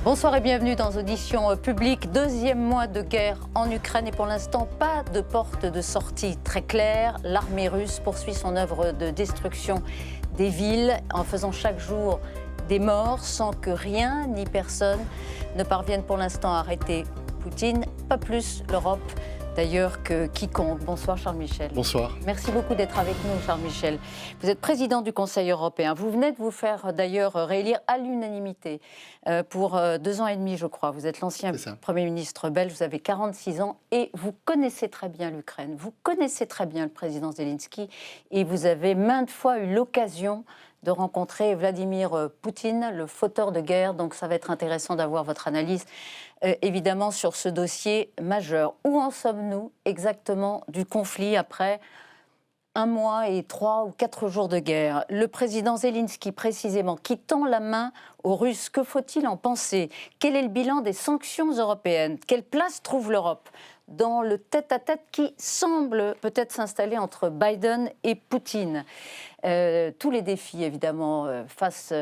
Bonsoir et bienvenue dans Audition publique. Deuxième mois de guerre en Ukraine et pour l'instant, pas de porte de sortie très claire. L'armée russe poursuit son œuvre de destruction des villes en faisant chaque jour des morts sans que rien ni personne ne parvienne pour l'instant à arrêter Poutine. Pas plus l'Europe d'ailleurs que quiconque. Bonsoir Charles Michel. Bonsoir. Merci beaucoup d'être avec nous Charles Michel. Vous êtes président du Conseil européen. Vous venez de vous faire d'ailleurs réélire à l'unanimité pour 2 ans et demi je crois. Vous êtes l'ancien Premier ministre belge, vous avez 46 ans et vous connaissez très bien l'Ukraine. Vous connaissez très bien le président Zelensky et vous avez maintes fois eu l'occasion de rencontrer Vladimir Poutine, le fauteur de guerre. Donc ça va être intéressant d'avoir votre analyse, évidemment, sur ce dossier majeur. Où en sommes-nous exactement du conflit après 1 mois et 3 ou 4 jours de guerre? Le président Zelensky, précisément, qui tend la main aux Russes, que faut-il en penser? Quel est le bilan des sanctions européennes? Quelle place trouve l'Europe dans le tête-à-tête qui semble peut-être s'installer entre Biden et Poutine? Tous les défis, évidemment, face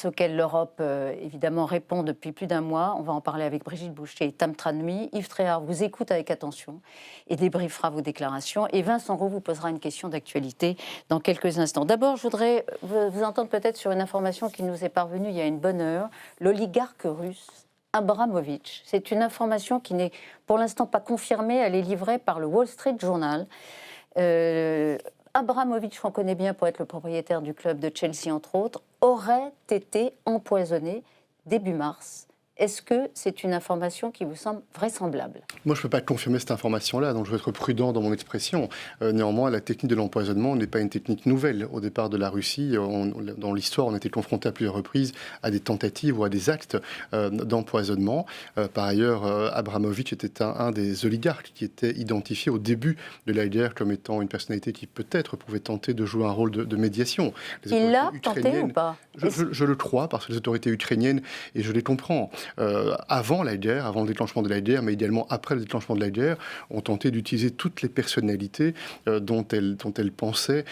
auxquels l'Europe, évidemment, répond depuis plus d'1 mois. On va en parler avec Brigitte Boucher et Tam Tranmi. Yves Tréhard vous écoute avec attention et débriefera vos déclarations. Et Vincent Roux vous posera une question d'actualité dans quelques instants. D'abord, je voudrais vous entendre peut-être sur une information qui nous est parvenue il y a une bonne heure. L'oligarque russe Abramovich. C'est une information qui n'est pour l'instant pas confirmée. Elle est livrée par le Wall Street Journal. Abramovich, qu'on connaît bien pour être le propriétaire du club de Chelsea, entre autres, aurait été empoisonné début mars. Est-ce que c'est une information qui vous semble vraisemblable? Moi, je ne peux pas confirmer cette information-là, donc je vais être prudent dans mon expression. Néanmoins, la technique de l'empoisonnement n'est pas une technique nouvelle. Au départ de la Russie, dans l'histoire, on a été confronté à plusieurs reprises à des tentatives ou à des actes d'empoisonnement. Par ailleurs, Abramovich était un des oligarques qui était identifié au début de la guerre comme étant une personnalité qui peut-être pouvait tenter de jouer un rôle de médiation. Il l'a tenté ou pas? Je le crois, parce que les autorités ukrainiennes, et je les comprends, avant la guerre, avant le déclenchement de la guerre, mais également après le déclenchement de la guerre, ont tenté d'utiliser toutes les personnalités dont elles pensaient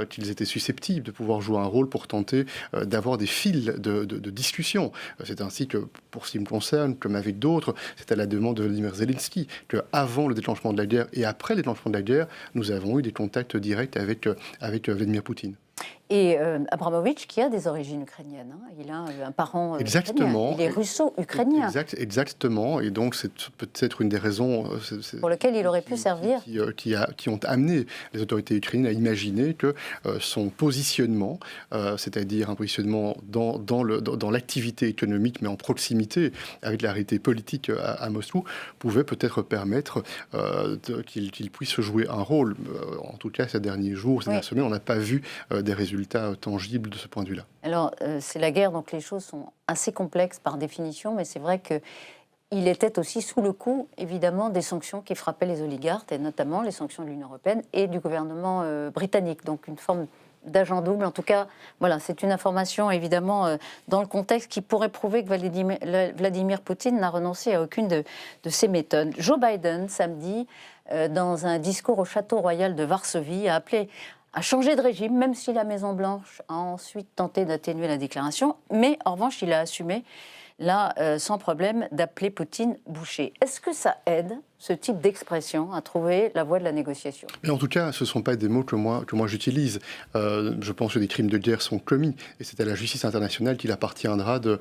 qu'ils étaient susceptibles de pouvoir jouer un rôle pour tenter d'avoir des fils de discussion. C'est ainsi que, pour ce qui me concerne, comme avec d'autres, c'est à la demande de Vladimir Zelensky qu'avant le déclenchement de la guerre et après le déclenchement de la guerre, nous avons eu des contacts directs avec Vladimir Poutine. Et Abramovich, qui a des origines ukrainiennes, hein. Il a un parent exactement. Ukrainien. Il est russo-ukrainien. Exactement, et donc c'est peut-être une des raisons pour lesquelles il aurait pu servir. Qui ont amené les autorités ukrainiennes à imaginer que son positionnement, c'est-à-dire un positionnement dans l'activité économique, mais en proximité avec la réalité politique à Moscou, pouvait peut-être permettre qu'il puisse jouer un rôle. En tout cas, ces derniers jours, ces dernières semaines, on n'a pas vu des résultats tangibles de ce point de vue-là. Alors, c'est la guerre, donc les choses sont assez complexes par définition, mais c'est vrai qu'il était aussi sous le coup, évidemment, des sanctions qui frappaient les oligarques, et notamment les sanctions de l'Union européenne et du gouvernement britannique. Donc, une forme d'agent double. En tout cas, voilà, c'est une information, évidemment, dans le contexte qui pourrait prouver que Vladimir Poutine n'a renoncé à aucune de ses méthodes. Joe Biden, samedi, dans un discours au Château Royal de Varsovie, a appelé à changer de régime, même si la Maison-Blanche a ensuite tenté d'atténuer la déclaration. Mais en revanche, il a assumé, là, sans problème, d'appeler Poutine boucher. Est-ce que ça aide, ce type d'expression, à trouver la voie de la négociation? Mais en tout cas, ce ne sont pas des mots que moi j'utilise. Je pense que des crimes de guerre sont commis. Et c'est à la justice internationale qu'il appartiendra de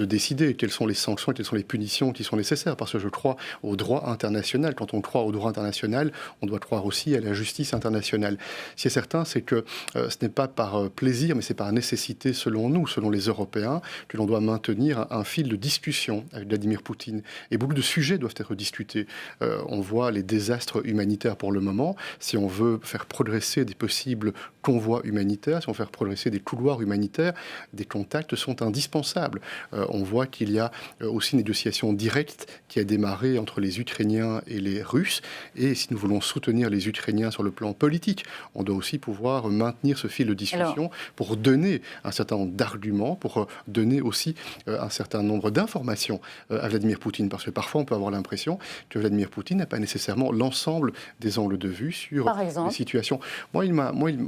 décider quelles sont les sanctions et quelles sont les punitions qui sont nécessaires. Parce que je crois au droit international. Quand on croit au droit international, on doit croire aussi à la justice internationale. Ce qui est certain, c'est que ce n'est pas par plaisir, mais c'est par nécessité, selon nous, selon les Européens, que l'on doit maintenir un fil de discussion avec Vladimir Poutine. Et beaucoup de sujets doivent être discutés. On voit les désastres humanitaires pour le moment. Si on veut faire progresser des possibles convois humanitaires, si on veut faire progresser des couloirs humanitaires, des contacts sont indispensables. On voit qu'il y a aussi une négociation directe qui a démarré entre les Ukrainiens et les Russes. Et si nous voulons soutenir les Ukrainiens sur le plan politique, on doit aussi pouvoir maintenir ce fil de discussion pour donner un certain nombre d'arguments, pour donner aussi un certain nombre d'informations à Vladimir Poutine. Parce que parfois, on peut avoir l'impression que Vladimir Poutine n'a pas nécessairement l'ensemble des angles de vue sur les situations. Moi,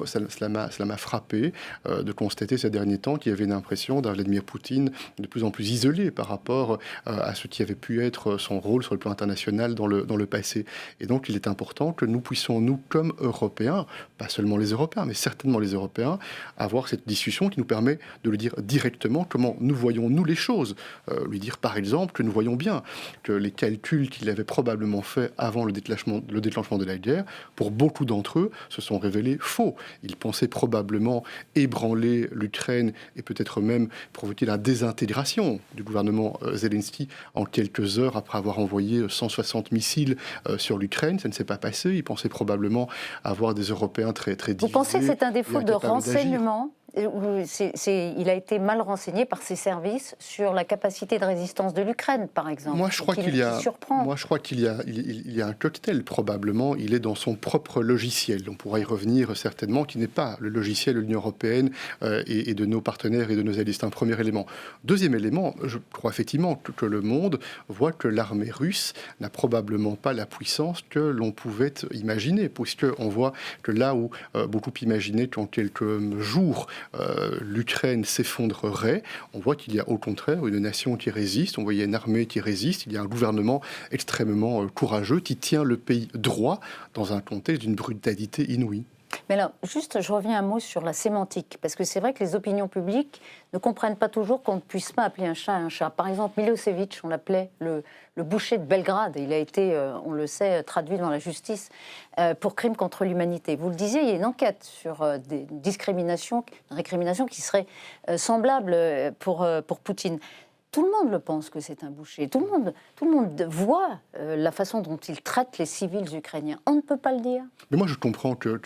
cela m'a frappé de constater ces derniers temps qu'il y avait une impression d'un Vladimir Poutine de plus en plus isolé par rapport à ce qui avait pu être son rôle sur le plan international dans le passé. Et donc, il est important que nous puissions, nous, comme Européens, pas seulement les Européens, mais certainement les Européens, avoir cette discussion qui nous permet de lui dire directement comment nous voyons, nous, les choses. Lui dire, par exemple, que nous voyons bien que les calculs qu'il avait probablement faits avant le déclenchement de la guerre, pour beaucoup d'entre eux, se sont révélés faux. Ils pensaient probablement ébranler l'Ukraine et peut-être même provoquer la désintégration du gouvernement Zelensky en quelques heures après avoir envoyé 160 missiles sur l'Ukraine. Ça ne s'est pas passé. Ils pensaient probablement avoir des Européens très divisés. Vous pensez que c'est un défaut de renseignement ? Il a été mal renseigné par ses services sur la capacité de résistance de l'Ukraine, par exemple. Moi, je crois qu'il y a un cocktail, probablement. Il est dans son propre logiciel. On pourra y revenir certainement, qui n'est pas le logiciel de l'Union européenne et de nos partenaires et de nos alliés. C'est un premier élément. Deuxième élément, je crois effectivement que le monde voit que l'armée russe n'a probablement pas la puissance que l'on pouvait imaginer, puisqu'on voit que là où beaucoup imaginaient qu'en quelques jours, l'Ukraine s'effondrerait, on voit qu'il y a au contraire une nation qui résiste, on voit qu'il y a une armée qui résiste, il y a un gouvernement extrêmement courageux qui tient le pays droit dans un contexte d'une brutalité inouïe. Mais alors, juste, je reviens un mot sur la sémantique, parce que c'est vrai que les opinions publiques ne comprennent pas toujours qu'on ne puisse pas appeler un chat un chat. Par exemple, Milosevic, on l'appelait le boucher de Belgrade. Il a été, on le sait, traduit dans la justice pour crime contre l'humanité. Vous le disiez, il y a une enquête sur des discriminations, une récrimination qui serait semblable pour Poutine. Tout le monde le pense que c'est un boucher. Tout le monde voit la façon dont il traite les civils ukrainiens. On ne peut pas le dire. Mais moi, je comprends que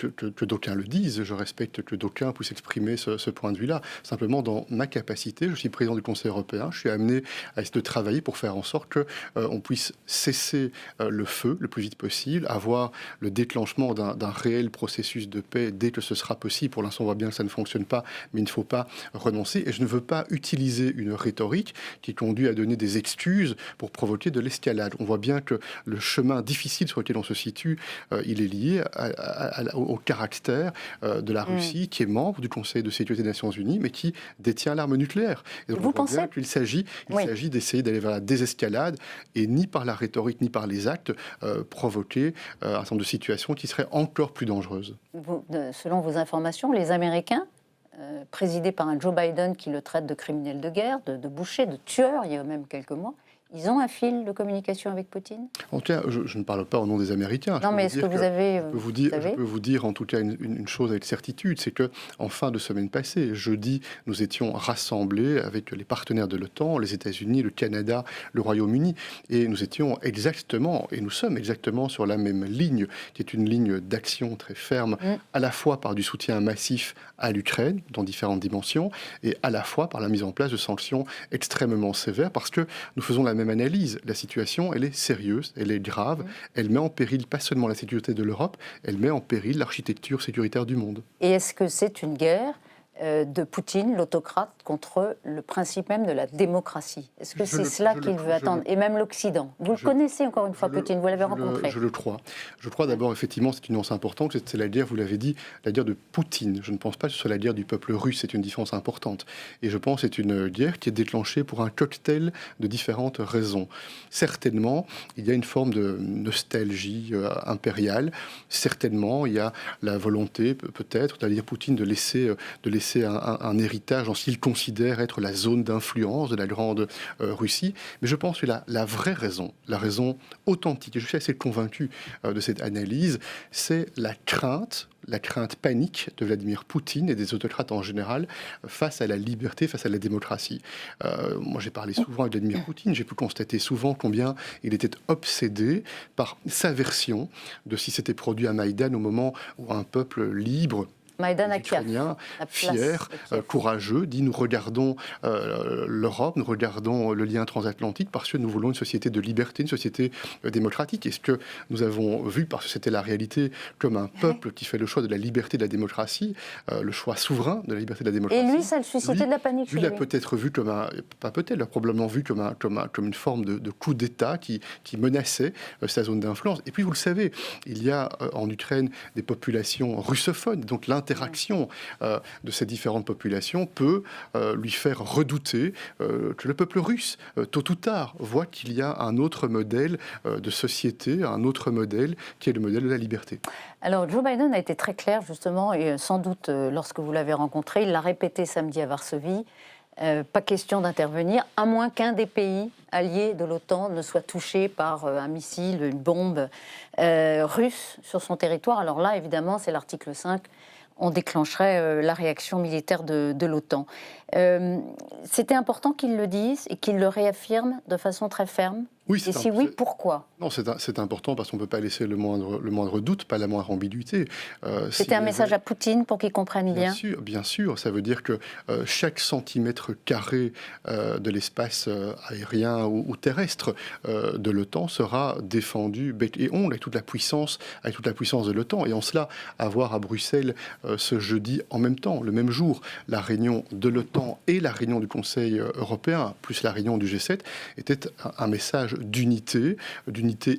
d'aucuns le disent. Je respecte que d'aucuns puissent exprimer ce point de vue-là. Simplement, dans ma capacité, je suis président du Conseil européen. Je suis amené à essayer de travailler pour faire en sorte qu'on puisse cesser le feu le plus vite possible, avoir le déclenchement d'un réel processus de paix dès que ce sera possible. Pour l'instant, on voit bien que ça ne fonctionne pas, mais il ne faut pas renoncer. Et je ne veux pas utiliser une rhétorique qui conduit à donner des excuses pour provoquer de l'escalade. On voit bien que le chemin difficile sur lequel on se situe, il est lié au caractère de la Russie, qui est membre du Conseil de sécurité des Nations Unies, mais qui détient l'arme nucléaire. Et donc, vous pensez qu'il s'agit d'essayer d'aller vers la désescalade et ni par la rhétorique, ni par les actes, provoquer un certain nombre de situations qui seraient encore plus dangereuses. Selon vos informations, les Américains, présidé par un Joe Biden qui le traite de criminel de guerre, de boucher, de tueur, il y a même quelques mois. Ils ont un fil de communication avec Poutine ? En tout cas, je ne parle pas au nom des Américains. Non, mais est-ce que vous avez... Je peux vous dire en tout cas une chose avec certitude, c'est qu'en fin de semaine passée, jeudi, nous étions rassemblés avec les partenaires de l'OTAN, les États-Unis, le Canada, le Royaume-Uni, et nous sommes exactement sur la même ligne, qui est une ligne d'action très ferme, à la fois par du soutien massif à l'Ukraine, dans différentes dimensions, et à la fois par la mise en place de sanctions extrêmement sévères, parce que nous faisons la même analyse. La situation, elle est sérieuse, elle est grave, elle met en péril pas seulement la sécurité de l'Europe, elle met en péril l'architecture sécuritaire du monde. Et est-ce que c'est une guerre de Poutine, l'autocrate, contre le principe même de la démocratie? Est-ce que c'est cela qu'il veut attendre? Et même l'Occident. Vous le connaissez encore une fois, Poutine, vous l'avez rencontré. Je le crois. Je crois d'abord, effectivement, c'est une nuance importante, c'est la guerre, vous l'avez dit, la guerre de Poutine. Je ne pense pas que ce soit la guerre du peuple russe, c'est une différence importante. Et je pense que c'est une guerre qui est déclenchée pour un cocktail de différentes raisons. Certainement, il y a une forme de nostalgie impériale. Certainement, il y a la volonté, peut-être, c'est-à-dire Poutine de laisser un héritage en ce qu'il considère être la zone d'influence de la grande Russie. Mais je pense que la vraie raison, la raison authentique, et je suis assez convaincu de cette analyse, c'est la crainte panique de Vladimir Poutine et des autocrates en général face à la liberté, face à la démocratie. Moi, j'ai parlé souvent avec Vladimir Poutine, j'ai pu constater souvent combien il était obsédé par sa version de ce qui s'était produit à Maïdan au moment où un peuple libre, Maïdan les Akiaf, Ukrainiens, fiers, courageux, dit nous regardons l'Europe, nous regardons le lien transatlantique parce que nous voulons une société de liberté, une société démocratique. Et ce que nous avons vu, parce que c'était la réalité, comme un peuple qui fait le choix de la liberté de la démocratie, le choix souverain de la liberté de la démocratie. Et lui, ça le suscitait de la panique. Lui, il a peut-être vu comme un, pas peut-être, il a probablement vu comme une forme de coup d'État qui menaçait sa zone d'influence. Et puis, vous le savez, il y a en Ukraine des populations russophones, donc l'interaction de ces différentes populations peut lui faire redouter que le peuple russe, tôt ou tard, voit qu'il y a un autre modèle de société, un autre modèle qui est le modèle de la liberté. Alors, Joe Biden a été très clair, justement, et sans doute, lorsque vous l'avez rencontré, il l'a répété samedi à Varsovie, pas question d'intervenir, à moins qu'un des pays alliés de l'OTAN ne soit touché par un missile, une bombe russe sur son territoire. Alors là, évidemment, c'est l'article 5, on déclencherait la réaction militaire de l'OTAN. C'était important qu'il le dise et qu'il le réaffirme de façon très ferme. Oui, et si oui, pourquoi? Non, c'est important parce qu'on ne peut pas laisser le moindre doute, pas la moindre ambiguïté. C'était un message à Poutine pour qu'il comprenne bien. Bien sûr. Ça veut dire que chaque centimètre carré de l'espace aérien ou terrestre de l'OTAN sera défendu bec et ongle avec toute la puissance de l'OTAN. Et en cela, avoir à Bruxelles ce jeudi en même temps, le même jour, la réunion de l'OTAN et la réunion du Conseil européen, plus la réunion du G7, était un message d'unité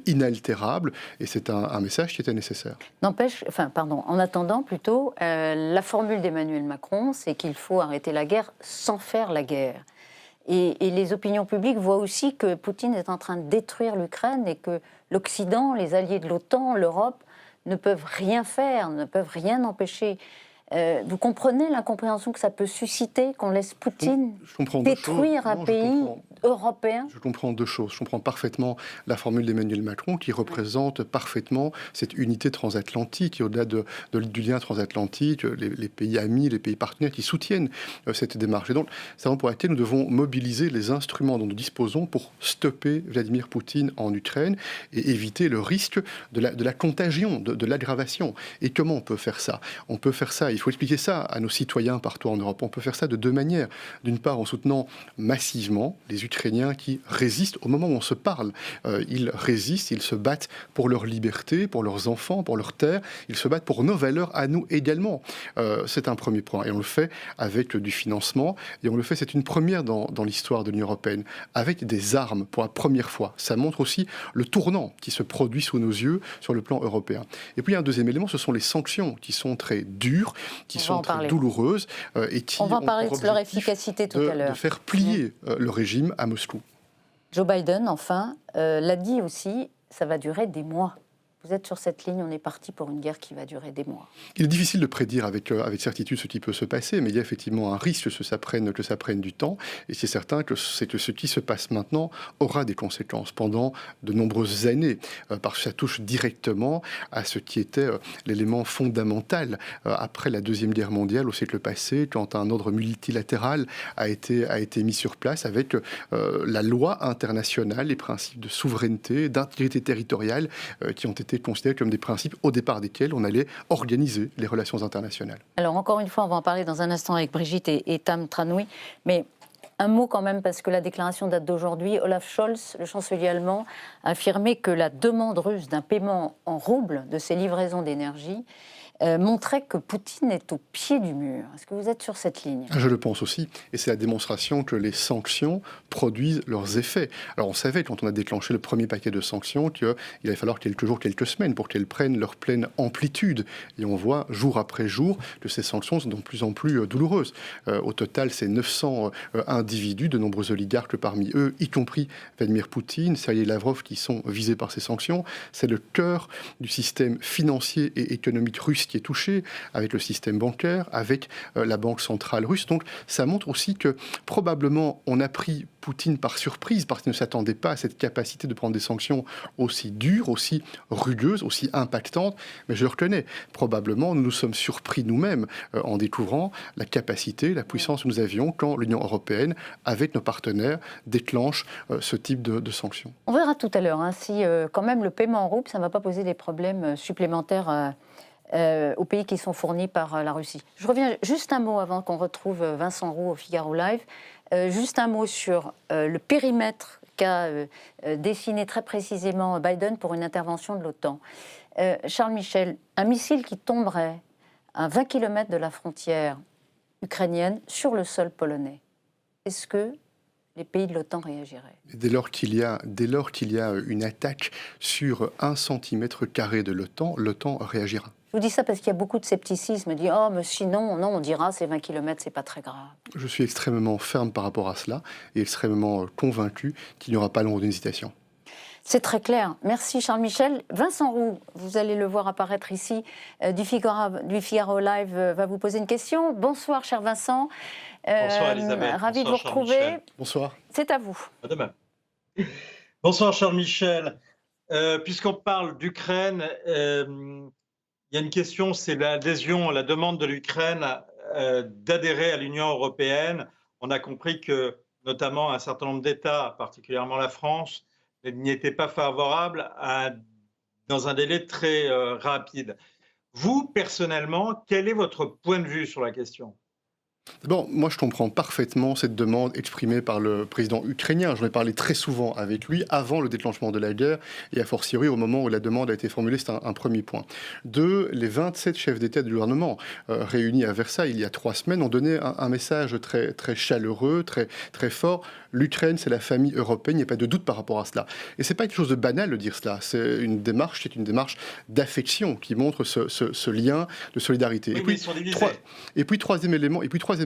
inaltérable, et c'est un message qui était nécessaire. En attendant plutôt, la formule d'Emmanuel Macron, c'est qu'il faut arrêter la guerre sans faire la guerre. Et les opinions publiques voient aussi que Poutine est en train de détruire l'Ukraine et que l'Occident, les alliés de l'OTAN, l'Europe, ne peuvent rien faire, ne peuvent rien empêcher. Vous comprenez l'incompréhension que ça peut susciter, qu'on laisse Poutine détruire un pays européen? Je comprends deux choses. Je comprends parfaitement la formule d'Emmanuel Macron qui représente parfaitement cette unité transatlantique et au-delà du lien transatlantique, les pays amis, les pays partenaires qui soutiennent cette démarche. Et donc, c'est vraiment pour laquelle nous devons mobiliser les instruments dont nous disposons pour stopper Vladimir Poutine en Ukraine et éviter le risque de la contagion, de l'aggravation. Et comment on peut faire ça? On peut faire ça, il faut expliquer ça à nos citoyens partout en Europe. On peut faire ça de deux manières. D'une part, en soutenant massivement les Ukrainiens qui résistent au moment où on se parle. Ils résistent, ils se battent pour leur liberté, pour leurs enfants, pour leurs terres. Ils se battent pour nos valeurs à nous également. C'est un premier point. Et on le fait avec du financement. Et on le fait, c'est une première dans l'histoire de l'Union européenne, avec des armes pour la première fois. Ça montre aussi le tournant qui se produit sous nos yeux sur le plan européen. Et puis, un deuxième élément, ce sont les sanctions qui sont très dures, qui sont très douloureuses et qui on va parler de leur efficacité tout à l'heure. De faire plier le régime à Moscou. Joe Biden, enfin, l'a dit aussi, ça va durer des mois. Vous êtes sur cette ligne, on est parti pour une guerre qui va durer des mois. Il est difficile de prédire avec certitude ce qui peut se passer, mais il y a effectivement un risque que ça prenne du temps. Et c'est certain que ce qui se passe maintenant aura des conséquences pendant de nombreuses années, parce que ça touche directement à ce qui était l'élément fondamental après la Deuxième Guerre mondiale au siècle passé, quand un ordre multilatéral a été mis sur place avec la loi internationale, les principes de souveraineté, d'intégrité territoriale qui ont été considérés comme des principes au départ desquels on allait organiser les relations internationales. Alors encore une fois, on va en parler dans un instant avec Brigitte et Tam Tranoui, mais un mot quand même, parce que la déclaration date d'aujourd'hui. Olaf Scholz, le chancelier allemand, a affirmé que la demande russe d'un paiement en roubles de ses livraisons d'énergie montrait que Poutine est au pied du mur. Est-ce que vous êtes sur cette ligne? Je le pense aussi. Et c'est la démonstration que les sanctions produisent leurs effets. Alors on savait, quand on a déclenché le premier paquet de sanctions, qu'il allait falloir quelques jours, quelques semaines pour qu'elles prennent leur pleine amplitude. Et on voit jour après jour que ces sanctions sont de plus en plus douloureuses. Au total, c'est 900 individus, de nombreux oligarques parmi eux, y compris Vladimir Poutine, Sergei Lavrov, qui sont visés par ces sanctions. C'est le cœur du système financier et économique russe qui est touché, avec le système bancaire, avec la banque centrale russe. Donc ça montre aussi que probablement on a pris Poutine par surprise parce qu'il ne s'attendait pas à cette capacité de prendre des sanctions aussi dures, aussi rugueuses, aussi impactantes. Mais je le reconnais, probablement nous nous sommes surpris nous-mêmes en découvrant la capacité, la puissance que nous avions quand l'Union européenne, avec nos partenaires, déclenche ce type de sanctions. On verra tout à l'heure si quand même le paiement en roubles, ça ne va pas poser des problèmes supplémentaires aux pays qui sont fournis par la Russie. Je reviens juste un mot avant qu'on retrouve Vincent Roux au Figaro Live. Juste un mot sur le périmètre qu'a dessiné très précisément Biden pour une intervention de l'OTAN. Charles Michel, un missile qui tomberait à 20 km de la frontière ukrainienne sur le sol polonais, est-ce que les pays de l'OTAN réagiraient? Dès lors qu'il y a une attaque sur 1 cm² de l'OTAN, l'OTAN réagira. Je vous dis ça parce qu'il y a beaucoup de scepticisme. On dit « Oh, mais sinon, non, on dira c'est 20 km, c'est pas très grave ». Je suis extrêmement ferme par rapport à cela et extrêmement convaincu qu'il n'y aura pas l'ombre d'une hésitation. C'est très clair. Merci Charles Michel. Vincent Roux, vous allez le voir apparaître ici, du Figaro Live, va vous poser une question. Bonsoir cher Vincent. Bonsoir Elisabeth. Ravi de vous retrouver. Bonsoir. C'est à vous. À demain. Bonsoir Charles Michel. Puisqu'on parle d'Ukraine, il y a une question, c'est l'adhésion, la demande de l'Ukraine d'adhérer à l'Union européenne. On a compris que notamment un certain nombre d'États, particulièrement la France, n'y étaient pas favorables dans un délai très rapide. Vous, personnellement, quel est votre point de vue sur la question ? Bon, moi je comprends parfaitement cette demande exprimée par le président ukrainien. J'en ai parlé très souvent avec lui avant le déclenchement de la guerre et a fortiori au moment où la demande a été formulée, c'est un premier point. Deux, les 27 chefs d'État du gouvernement réunis à Versailles il y a 3 semaines ont donné un message très, très chaleureux, très, très fort. L'Ukraine, c'est la famille européenne, il n'y a pas de doute par rapport à cela. Et c'est pas quelque chose de banal de dire cela, c'est une démarche d'affection qui montre ce lien de solidarité. Oui, et puis troisième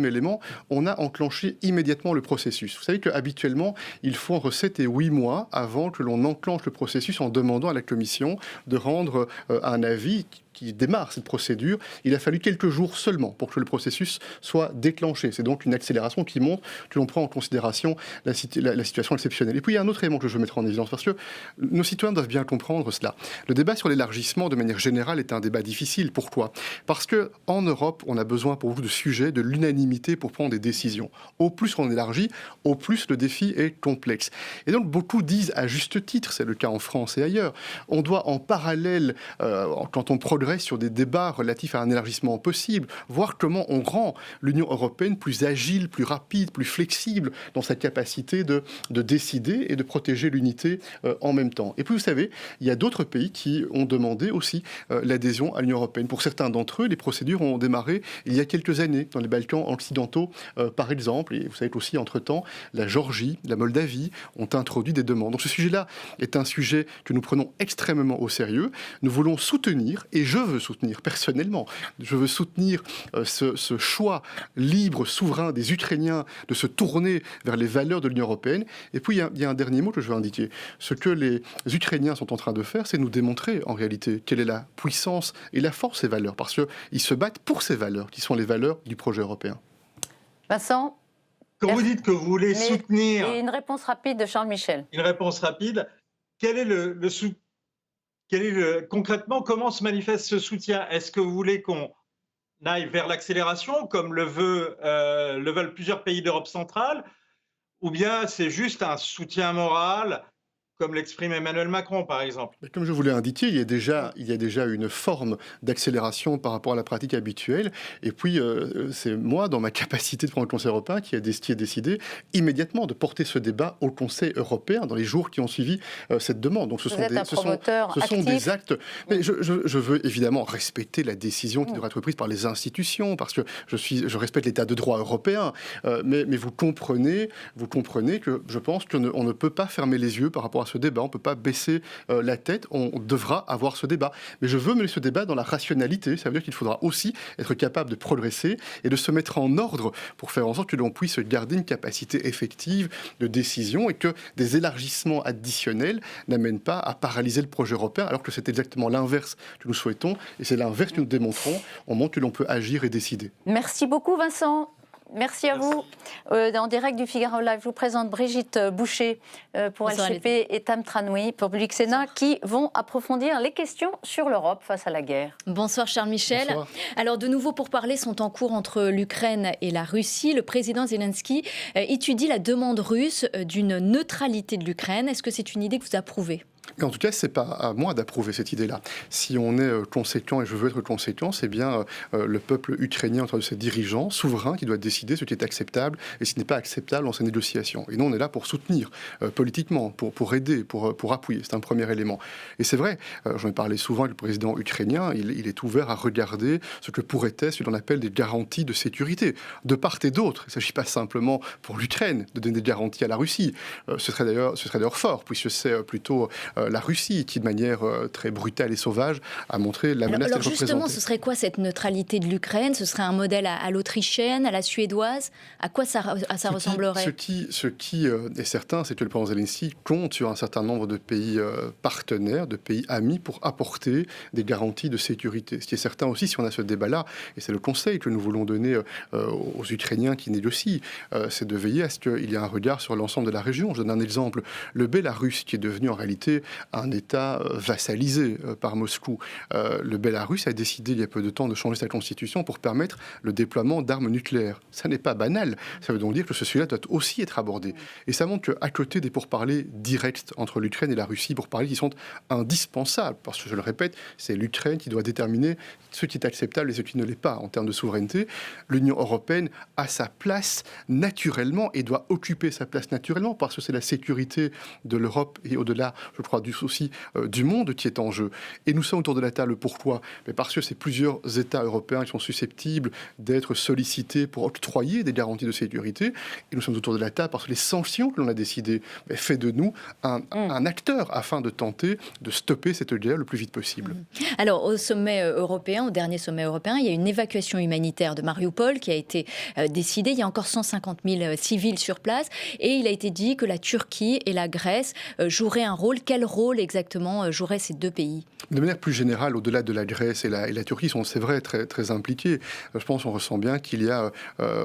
élément, on a enclenché immédiatement le processus. Vous savez qu'habituellement, il faut entre 7 et 8 mois avant que l'on enclenche le processus en demandant à la Commission de rendre un avis qui démarre cette procédure. Il a fallu quelques jours seulement pour que le processus soit déclenché. C'est donc une accélération qui montre que l'on prend en considération la situation exceptionnelle. Et puis il y a un autre élément que je veux mettre en évidence, parce que nos citoyens doivent bien comprendre cela. Le débat sur l'élargissement, de manière générale, est un débat difficile. Pourquoi ? Parce qu'en Europe, on a besoin pour vous de sujets, de l'unanimité pour prendre des décisions. Au plus on élargit, au plus le défi est complexe. Et donc beaucoup disent, à juste titre, c'est le cas en France et ailleurs, on doit en parallèle, quand on progresse sur des débats relatifs à un élargissement possible, voir comment on rend l'Union européenne plus agile, plus rapide, plus flexible dans sa capacité de décider et de protéger l'unité en même temps. Et puis vous savez, il y a d'autres pays qui ont demandé aussi l'adhésion à l'Union européenne. Pour certains d'entre eux, les procédures ont démarré il y a quelques années, dans les Balkans occidentaux par exemple. Et vous savez qu'aussi, entre-temps, la Géorgie, la Moldavie ont introduit des demandes. Donc ce sujet-là est un sujet que nous prenons extrêmement au sérieux. Nous voulons soutenir, et je veux soutenir personnellement, je veux soutenir ce choix libre, souverain des Ukrainiens de se tourner vers les valeurs de l'Union européenne. Et puis il y a un dernier mot que je veux indiquer. Ce que les Ukrainiens sont en train de faire, c'est nous démontrer en réalité quelle est la puissance et la force de ces valeurs, parce qu'ils se battent pour ces valeurs, qui sont les valeurs du projet européen. Vincent, quand vous dites que vous voulez soutenir... Et une réponse rapide de Charles Michel. Une réponse rapide. Quel est concrètement, comment se manifeste ce soutien ? Est-ce que vous voulez qu'on aille vers l'accélération, comme le veulent plusieurs pays d'Europe centrale, ou bien c'est juste un soutien moral, comme l'exprime Emmanuel Macron, par exemple? Comme je vous l'ai indiqué, il y a déjà une forme d'accélération par rapport à la pratique habituelle. Et puis, c'est moi, dans ma capacité de prendre le Conseil européen, qui a décidé immédiatement de porter ce débat au Conseil européen dans les jours qui ont suivi cette demande. Donc, ce sont des actes. Mais je veux évidemment respecter la décision qui devra être prise par les institutions, parce que je respecte l'état de droit européen. Mais vous comprenez que je pense qu'on ne peut pas fermer les yeux par rapport à ce débat, on ne peut pas baisser la tête, on devra avoir ce débat. Mais je veux mener ce débat dans la rationalité, ça veut dire qu'il faudra aussi être capable de progresser et de se mettre en ordre pour faire en sorte que l'on puisse garder une capacité effective de décision et que des élargissements additionnels n'amènent pas à paralyser le projet européen, alors que c'est exactement l'inverse que nous souhaitons et c'est l'inverse que nous démontrons. On montre que l'on peut agir et décider. Merci beaucoup Vincent. Merci à vous. En direct du Figaro Live, je vous présente Brigitte Boucher pour LCP et Tam Tranoui pour Public Sénat qui vont approfondir les questions sur l'Europe face à la guerre. Bonsoir Charles Michel. Bonsoir. Alors de nouveaux pourparlers sont en cours entre l'Ukraine et la Russie. Le président Zelensky étudie la demande russe d'une neutralité de l'Ukraine. Est-ce que c'est une idée que vous approuvez ? Et en tout cas, ce n'est pas à moi d'approuver cette idée-là. Si on est conséquent, et je veux être conséquent, c'est bien le peuple ukrainien, entre ses dirigeants, souverains, qui doit décider ce qui est acceptable et ce qui n'est pas acceptable dans ces négociations. Et nous, on est là pour soutenir politiquement, pour aider, pour appuyer. C'est un premier élément. Et c'est vrai, j'en ai parlé souvent avec le président ukrainien, il est ouvert à regarder ce que pourrait être ce qu'on appelle des garanties de sécurité, de part et d'autre. Il ne s'agit pas simplement pour l'Ukraine de donner des garanties à la Russie. Ce serait d'ailleurs fort, puisque c'est plutôt la Russie qui, de manière très brutale et sauvage, a montré la menace qu'elle représentait. Alors justement, ce serait quoi cette neutralité de l'Ukraine? Ce serait un modèle à l'autrichienne, à la suédoise? À quoi ça ressemblerait? Ce qui est certain, c'est que le président Zelensky compte sur un certain nombre de pays partenaires, de pays amis, pour apporter des garanties de sécurité. Ce qui est certain aussi, si on a ce débat-là, et c'est le conseil que nous voulons donner aux Ukrainiens qui négocient, c'est de veiller à ce qu'il y ait un regard sur l'ensemble de la région. Je donne un exemple. Le Bélarus, qui est devenu en réalité un État vassalisé par Moscou. Le Bélarus a décidé il y a peu de temps de changer sa constitution pour permettre le déploiement d'armes nucléaires. Ça n'est pas banal. Ça veut donc dire que ce sujet-là doit aussi être abordé. Et ça montre qu'à côté des pourparlers directs entre l'Ukraine et la Russie, pourparlers qui sont indispensables, parce que je le répète, c'est l'Ukraine qui doit déterminer ce qui est acceptable et ce qui ne l'est pas en termes de souveraineté. L'Union européenne a sa place naturellement et doit occuper sa place naturellement parce que c'est la sécurité de l'Europe et au-delà, je crois, du souci du monde qui est en jeu. Et nous sommes autour de la table, pourquoi? Mais parce que c'est plusieurs États européens qui sont susceptibles d'être sollicités pour octroyer des garanties de sécurité. Et nous sommes autour de la table parce que les sanctions que l'on a décidées fait de nous un acteur afin de tenter de stopper cette guerre le plus vite possible. Alors, au sommet européen, au dernier sommet européen, il y a une évacuation humanitaire de Mariupol qui a été décidée. Il y a encore 150 000 civils sur place. Et il a été dit que la Turquie et la Grèce joueraient un rôle. Quel rôle exactement joueraient ces deux pays? De manière plus générale, au-delà de la Grèce et la Turquie, sont, c'est vrai, très, très impliqués. Je pense qu'on ressent bien qu'il y a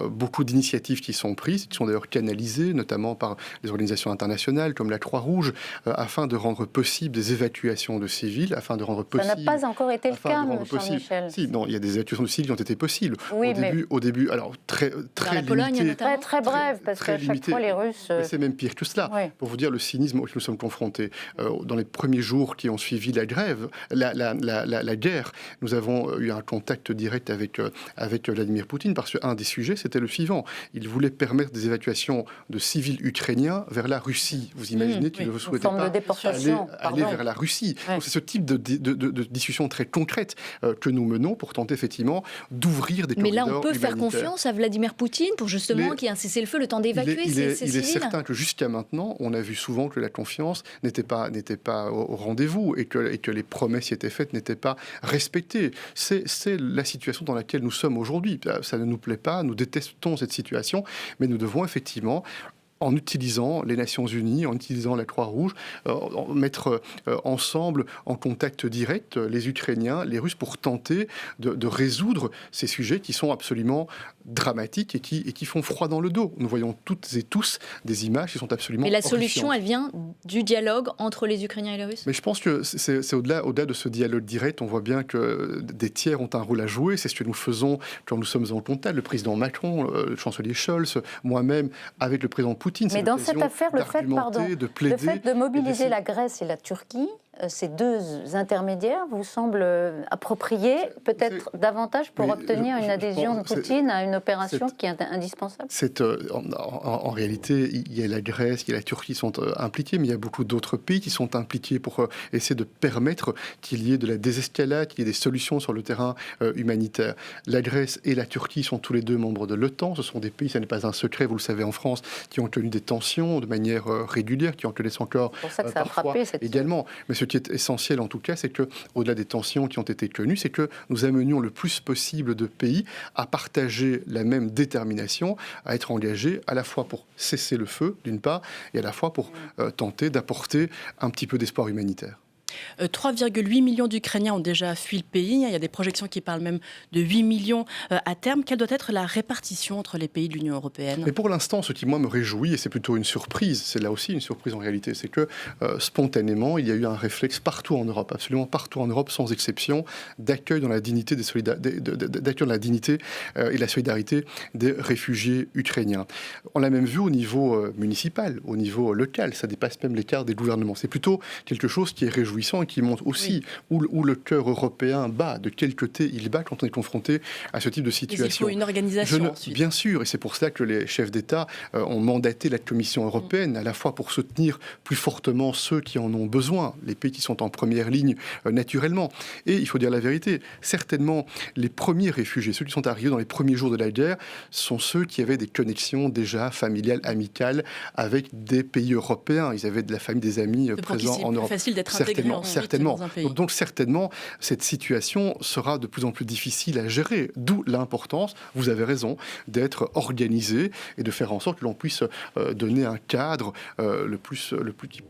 beaucoup d'initiatives qui sont prises, qui sont d'ailleurs canalisées, notamment par les organisations internationales comme la Croix-Rouge, afin de rendre possible des évacuations de civils, afin de rendre possible... Ça n'a pas encore été le cas, Jean-Michel. Si, non, il y a des évacuations de civils qui ont été possibles. Oui, au début, alors très la Pologne, limité, très brève, parce qu'à chaque fois, les Russes... Mais c'est même pire que cela. Oui. Pour vous dire le cynisme auquel nous sommes confrontés. Dans les premiers jours qui ont suivi la grève, la guerre, nous avons eu un contact direct avec Vladimir Poutine, parce qu'un des sujets, c'était le suivant. Il voulait permettre des évacuations de civils ukrainiens vers la Russie. Vous imaginez qu'il ne souhaitait pas aller vers la Russie. Oui. Donc c'est ce type de discussion très concrète que nous menons pour tenter effectivement d'ouvrir des corridors humanitaires. Mais là, on peut faire confiance à Vladimir Poutine pour justement qu'il y ait un cessez-le-feu, le temps d'évacuer ces civils. Il est certain que jusqu'à maintenant, on a vu souvent que la confiance n'était pas au rendez-vous et que les promesses qui étaient faites n'étaient pas respectées. C'est la situation dans laquelle nous sommes aujourd'hui. Ça ne nous plaît pas, nous détestons cette situation, mais nous devons effectivement, en utilisant les Nations Unies, en utilisant la Croix-Rouge, mettre ensemble en contact direct les Ukrainiens, les Russes, pour tenter de résoudre ces sujets qui sont absolument dramatiques et qui font froid dans le dos. Nous voyons toutes et tous des images qui sont absolument horrifiantes. Mais la solution, elle vient du dialogue entre les Ukrainiens et les Russes? Mais je pense que c'est au-delà de ce dialogue direct. On voit bien que des tiers ont un rôle à jouer. C'est ce que nous faisons quand nous sommes en contact. Le président Macron, le chancelier Scholz, moi-même, avec le président Poutine. Mais dans cette affaire, le fait de mobiliser la Grèce et la Turquie, ces deux intermédiaires vous semblent appropriés peut-être davantage pour obtenir une adhésion de Poutine à une opération qui est indispensable? En réalité, il y a la Grèce, il y a la Turquie qui sont impliqués, mais il y a beaucoup d'autres pays qui sont impliqués pour essayer de permettre qu'il y ait de la désescalade, qu'il y ait des solutions sur le terrain humanitaire. La Grèce et la Turquie sont tous les deux membres de l'OTAN. Ce sont des pays, ça n'est pas un secret, vous le savez en France, qui ont connu des tensions de manière régulière, qui en connaissent encore pour ça que ça a frappé également. Mais ce qui est essentiel en tout cas, c'est que, au-delà des tensions qui ont été connues, c'est que nous amenions le plus possible de pays à partager la même détermination, à être engagés à la fois pour cesser le feu, d'une part, et à la fois pour tenter d'apporter un petit peu d'espoir humanitaire. 3,8 millions d'Ukrainiens ont déjà fui le pays. Il y a des projections qui parlent même de 8 millions à terme. Quelle doit être la répartition entre les pays de l'Union européenne ? Mais pour l'instant, ce qui, moi, me réjouit, et c'est plutôt une surprise, c'est là aussi une surprise en réalité, c'est que spontanément, il y a eu un réflexe partout en Europe, absolument partout en Europe, sans exception, d'accueil dans la dignité, d'accueil dans la dignité et la solidarité des réfugiés ukrainiens. On l'a même vu au niveau municipal, au niveau local, ça dépasse même l'écart des gouvernements. C'est plutôt quelque chose qui est réjouissant et qui montre aussi où le cœur européen bat, de quel côté il bat quand on est confronté à ce type de situation. Mais il faut une organisation ensuite. Bien sûr, et c'est pour cela que les chefs d'État ont mandaté la Commission européenne, à la fois pour soutenir plus fortement ceux qui en ont besoin, les pays qui sont en première ligne naturellement. Et il faut dire la vérité, certainement les premiers réfugiés, ceux qui sont arrivés dans les premiers jours de la guerre, sont ceux qui avaient des connexions déjà familiales, amicales avec des pays européens. Ils avaient de la famille, des amis présents en Europe. C'est facile d'être intégré ensuite dans un pays. Donc certainement, cette situation sera de plus en plus difficile à gérer. D'où l'importance, vous avez raison, d'être organisé et de faire en sorte que l'on puisse donner un cadre le plus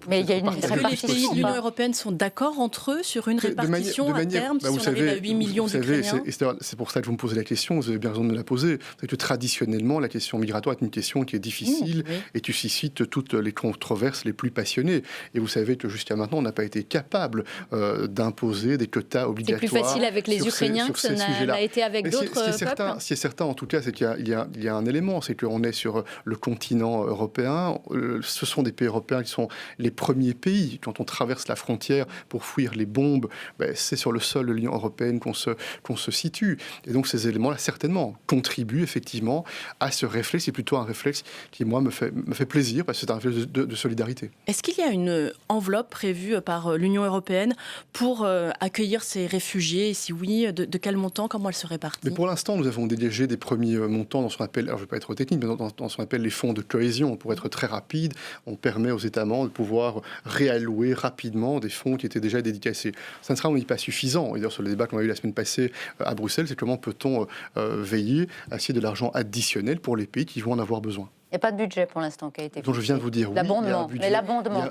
Mais il y a une Est-ce que les pays de l'Union européenne sont d'accord entre eux sur une répartition à terme, si on arrive à 8 millions d'Ukrainiens ? C'est pour ça que vous me posez la question, vous avez bien raison de me la poser. C'est que traditionnellement, la question migratoire est une question qui est difficile et qui suscite toutes les controverses les plus passionnées. Et vous savez que jusqu'à maintenant, on n'a pas été capable d'imposer des quotas obligatoires. C'est plus facile avec les Ukrainiens que ça n'a été avec d'autres peuples. Ce qui est certain, en tout cas, c'est qu'il y a un élément, c'est qu'on est sur le continent européen. Ce sont des pays européens qui sont les premiers pays. Quand on traverse la frontière pour fuir les bombes, c'est sur le sol de l'Union européenne qu'on se situe. Et donc ces éléments-là, certainement, contribuent effectivement à ce réflexe. C'est plutôt un réflexe qui, moi, me fait plaisir, parce que c'est un réflexe de solidarité. Est-ce qu'il y a une enveloppe prévue par l'Union européenne pour accueillir ces réfugiés ? Et si oui, de quel montant ? Comment elle se répartit ? Mais pour l'instant, nous avons dégagé des premiers montants dans ce qu'on appelle, alors je ne vais pas être technique, mais dans ce qu'on appelle les fonds de cohésion. Pour être très rapide, on permet aux États membres de pouvoir réallouer rapidement des fonds qui étaient déjà dédicacés. Ça ne sera pas suffisant. Et d'ailleurs, sur le débat qu'on a eu la semaine passée à Bruxelles, c'est comment peut-on veiller à essayer de l'argent additionnel pour les pays qui vont en avoir besoin. Il n'y a pas de budget pour l'instant qui a été. Donc je viens de vous dire, l'abondement, mais l'abondement.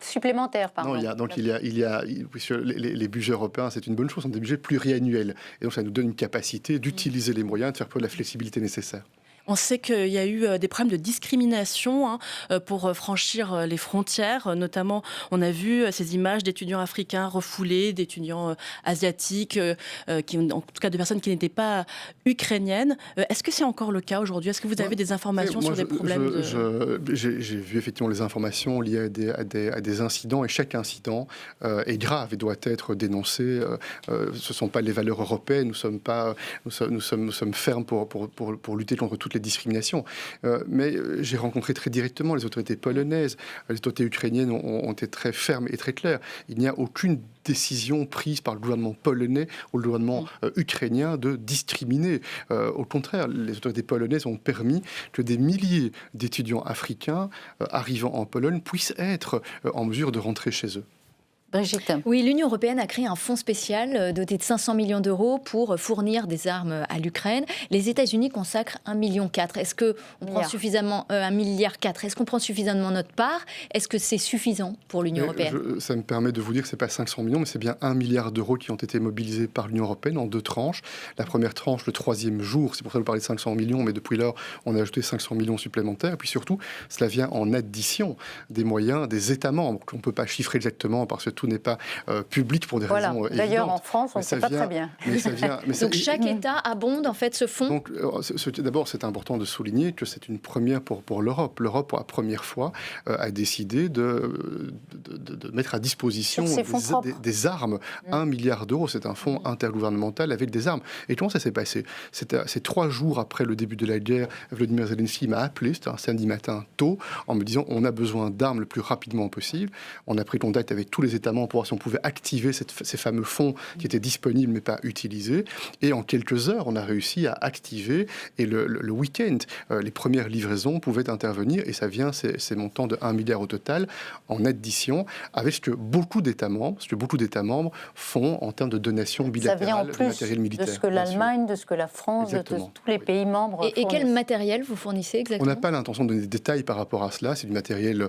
Supplémentaire, pardon. Non, puisque les budgets européens, c'est une bonne chose, sont des budgets pluriannuels. Et donc ça nous donne une capacité d'utiliser les moyens, de faire preuve de la flexibilité nécessaire. On sait qu'il y a eu des problèmes de discrimination pour franchir les frontières. Notamment, on a vu ces images d'étudiants africains refoulés, d'étudiants asiatiques, en tout cas de personnes qui n'étaient pas ukrainiennes. Est-ce que c'est encore le cas aujourd'hui ? Est-ce que vous avez des informations sur des problèmes J'ai vu effectivement les informations liées à des incidents, et chaque incident est grave et doit être dénoncé. Ce ne sont pas les valeurs européennes. Nous sommes fermes pour lutter contre toutes les discriminations. Mais j'ai rencontré très directement les autorités polonaises. Les autorités ukrainiennes ont été très fermes et très claires. Il n'y a aucune décision prise par le gouvernement polonais ou le gouvernement ukrainien de discriminer. Au contraire, les autorités polonaises ont permis que des milliers d'étudiants africains arrivant en Pologne puissent être en mesure de rentrer chez eux. Brigitte. Oui, l'Union européenne a créé un fonds spécial doté de 500 millions d'euros pour fournir des armes à l'Ukraine. Les États-Unis consacrent 1,4 million. Est-ce qu'on prend suffisamment 1,4 milliard ? Est-ce qu'on prend suffisamment notre part ? Est-ce que c'est suffisant pour l'Union européenne ? Ça me permet de vous dire que ce n'est pas 500 millions, mais c'est bien 1 milliard d'euros qui ont été mobilisés par l'Union européenne en 2 tranches. La première tranche, le 3e jour, c'est pour ça que vous parlez de 500 millions, mais depuis lors, on a ajouté 500 millions supplémentaires. Et puis surtout, cela vient en addition des moyens des États membres, qu'on ne peut pas chiffrer exactement parce que tout n'est pas public pour des raisons évidentes. D'ailleurs, en France, on ne sait pas très bien. Donc chaque État abonde en fait ce fonds. Donc, d'abord, c'est important de souligner que c'est une première pour l'Europe. L'Europe, pour la première fois, a décidé de mettre à disposition des armes. 1 milliard d'euros, c'est un fonds intergouvernemental avec des armes. Et comment ça s'est passé ? C'est 3 jours après le début de la guerre, Volodymyr Zelensky m'a appelé, c'était un samedi matin tôt, en me disant on a besoin d'armes le plus rapidement possible. On a pris contact avec tous les États membres pour voir si on pouvait activer ces fameux fonds qui étaient disponibles mais pas utilisés. Et en quelques heures, on a réussi à activer. Et le week-end, les premières livraisons pouvaient intervenir. Et ça vient, ces montants de 1 milliard au total, en addition, avec ce que beaucoup d'États membres font en termes de donations bilatérales de matériel militaire. De ce que l'Allemagne, de ce que la France, de tous les pays membres et quel matériel vous fournissez exactement ? On n'a pas l'intention de donner des détails par rapport à cela. C'est du matériel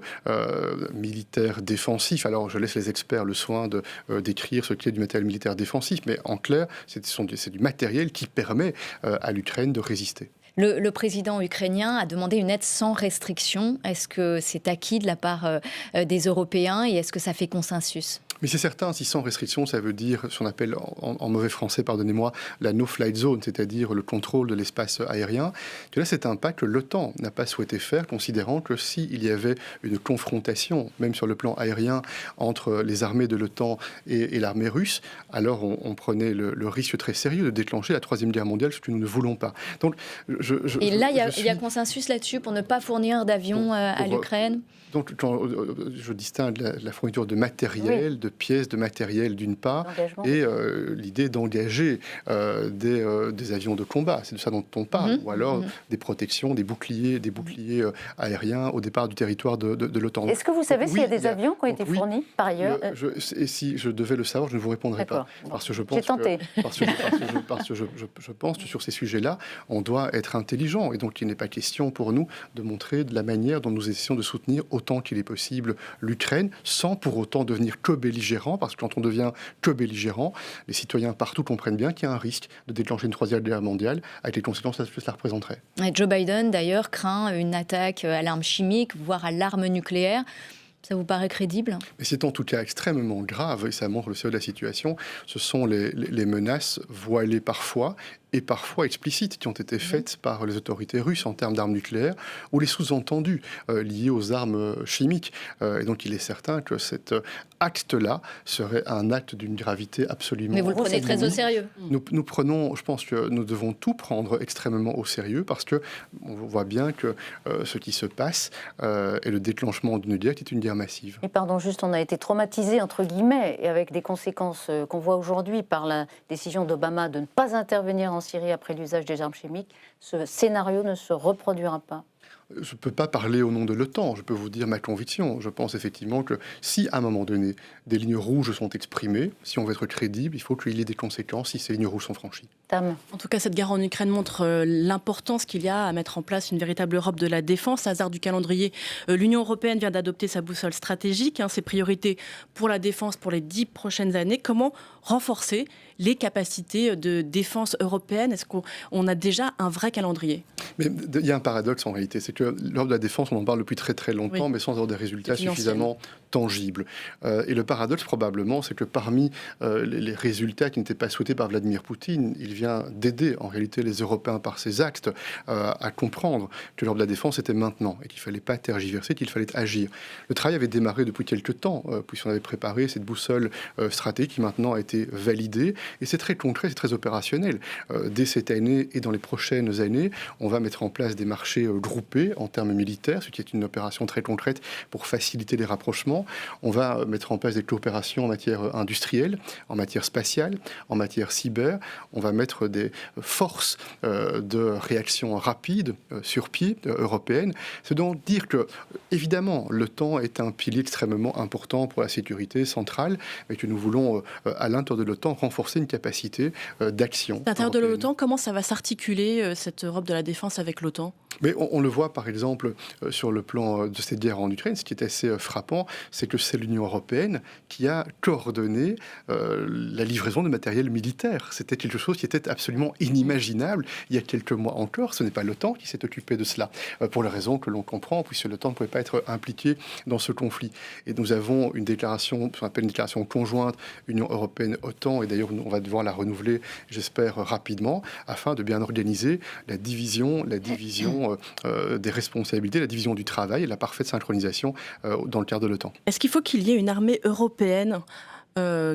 militaire défensif. Alors, je laisse les experts j'espère, le soin de décrire ce qu'est du matériel militaire défensif, mais en clair, c'est du matériel qui permet à l'Ukraine de résister. Le président ukrainien a demandé une aide sans restriction. Est-ce que c'est acquis de la part des Européens et est-ce que ça fait consensus ? Mais c'est certain, si sans restriction, ça veut dire ce qu'on appelle en mauvais français, pardonnez-moi, la no-flight zone, c'est-à-dire le contrôle de l'espace aérien. Là, c'est un pas que l'OTAN n'a pas souhaité faire, considérant que s'il y avait une confrontation, même sur le plan aérien, entre les armées de l'OTAN et l'armée russe, alors on prenait le risque très sérieux de déclencher la Troisième Guerre mondiale, ce que nous ne voulons pas. Donc, il y a consensus là-dessus pour ne pas fournir d'avions à l'Ukraine ? Donc, quand je distingue la fourniture de matériel, de pièces de matériel d'une part, et l'idée d'engager des avions de combat, c'est de ça dont on parle, ou alors des protections, des boucliers aériens au départ du territoire de l'OTAN. Est-ce que vous savez s'il y a des avions qui ont été fournis par ailleurs Et si je devais le savoir, je ne vous répondrai pas. Parce que je pense je pense que sur ces sujets-là, on doit être intelligent. Et donc, il n'est pas question pour nous de montrer de la manière dont nous essayons de soutenir autant qu'il est possible l'Ukraine, sans pour autant devenir que belligérant, parce que quand on devient que belligérant, les citoyens partout comprennent bien qu'il y a un risque de déclencher une troisième guerre mondiale, avec les conséquences que cela représenterait. Et Joe Biden, d'ailleurs, craint une attaque à l'arme chimique, voire à l'arme nucléaire. Ça vous paraît crédible ? Mais c'est en tout cas extrêmement grave, et ça montre le sérieux de la situation. Ce sont les menaces voilées parfois, et parfois explicites, qui ont été faites par les autorités russes en termes d'armes nucléaires, ou les sous-entendus liés aux armes chimiques. Et donc il est certain que cet acte-là serait un acte d'une gravité absolument... Mais vous le prenez très au sérieux. Nous prenons, je pense que nous devons tout prendre extrêmement au sérieux, parce que on voit bien que ce qui se passe et le déclenchement d'une guerre est une guerre massive. Et pardon, juste, on a été traumatisé entre guillemets, et avec des conséquences qu'on voit aujourd'hui par la décision d'Obama de ne pas intervenir en Syrie après l'usage des armes chimiques. Ce scénario ne se reproduira pas. Je ne peux pas parler au nom de l'OTAN, je peux vous dire ma conviction. Je pense effectivement que si, à un moment donné, des lignes rouges sont exprimées, si on veut être crédible, il faut qu'il y ait des conséquences si ces lignes rouges sont franchies. Tam. En tout cas, cette guerre en Ukraine montre l'importance qu'il y a à mettre en place une véritable Europe de la défense. Hasard du calendrier, l'Union européenne vient d'adopter sa boussole stratégique, ses priorités pour la défense pour les 10 prochaines années. Comment renforcer les capacités de défense européenne ? Est-ce qu'on a déjà un vrai calendrier ? Mais il y a un paradoxe en réalité, c'est que l'Europe de la défense, on en parle depuis très très longtemps, mais sans avoir des résultats suffisamment tangibles. Et le paradoxe probablement, c'est que parmi les résultats qui n'étaient pas souhaités par Vladimir Poutine, il vient d'aider en réalité les Européens par ses actes à comprendre que l'Europe de la défense était maintenant et qu'il ne fallait pas tergiverser, qu'il fallait agir. Le travail avait démarré depuis quelques temps, puisqu'on avait préparé cette boussole stratégique qui maintenant a été validée. Et c'est très concret, c'est très opérationnel. Dès cette année et dans les prochaines années, on va mettre en place des marchés groupés en termes militaires, ce qui est une opération très concrète pour faciliter les rapprochements. On va mettre en place des coopérations en matière industrielle, en matière spatiale, en matière cyber. On va mettre des forces de réaction rapide sur pied européennes. C'est donc dire que, évidemment, l'OTAN est un pilier extrêmement important pour la sécurité centrale, mais que nous voulons, à l'intérieur de l'OTAN, renforcer une capacité d'action. À l'intérieur de l'OTAN, comment ça va s'articuler, cette Europe de la défense avec l'OTAN ? Mais on le voit par exemple sur le plan de cette guerre en Ukraine, ce qui est assez frappant, c'est que c'est l'Union européenne qui a coordonné la livraison de matériel militaire. C'était quelque chose qui était absolument inimaginable il y a quelques mois encore. Ce n'est pas l'OTAN qui s'est occupé de cela, pour les raisons que l'on comprend, puisque l'OTAN ne pouvait pas être impliqué dans ce conflit. Et nous avons une déclaration, ce qu'on appelle une déclaration conjointe Union européenne-OTAN, et d'ailleurs on va devoir la renouveler, j'espère, rapidement, afin de bien organiser la division des responsabilités, la division du travail et la parfaite synchronisation dans le cadre de l'OTAN. Est-ce qu'il faut qu'il y ait une armée européenne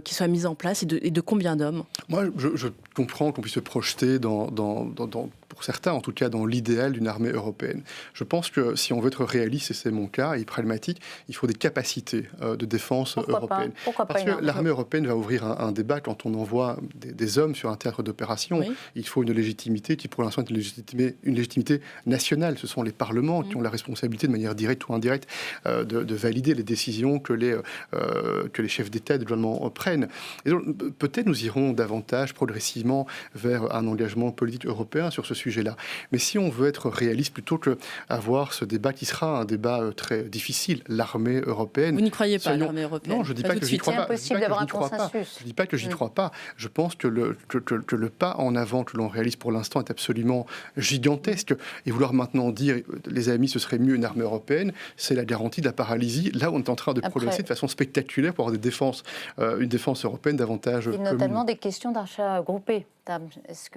qui soit mise en place et de combien d'hommes ? Moi, je comprends qu'on puisse se projeter pour certains, en tout cas, dans l'idéal d'une armée européenne. Je pense que si on veut être réaliste, et c'est mon cas, et pragmatique, il faut des capacités de défense européenne. Pourquoi Parce pas que l'armée européenne va ouvrir un débat quand on envoie des hommes sur un théâtre d'opération. Oui. Il faut une légitimité qui, pour l'instant, est une légitimité nationale. Ce sont les parlements qui ont la responsabilité, de manière directe ou indirecte, de valider les décisions que les chefs d'État et de gouvernement prennent. Et donc, peut-être nous irons davantage progressivement vers un engagement politique européen sur ce sujet. sujet-là. Mais si on veut être réaliste, plutôt qu'avoir ce débat qui sera un débat très difficile, l'armée européenne... Vous n'y croyez pas, l'armée européenne? Non, je ne dis pas que j'y crois pas. C'est impossible d'avoir un consensus. Je ne dis pas que j'y crois pas. Je pense que le pas en avant que l'on réalise pour l'instant est absolument gigantesque. Et vouloir maintenant dire, les amis, ce serait mieux une armée européenne, c'est la garantie de la paralysie. Là, on est en train de progresser de façon spectaculaire pour avoir une défense européenne davantage commune. Notamment des questions d'achat groupés.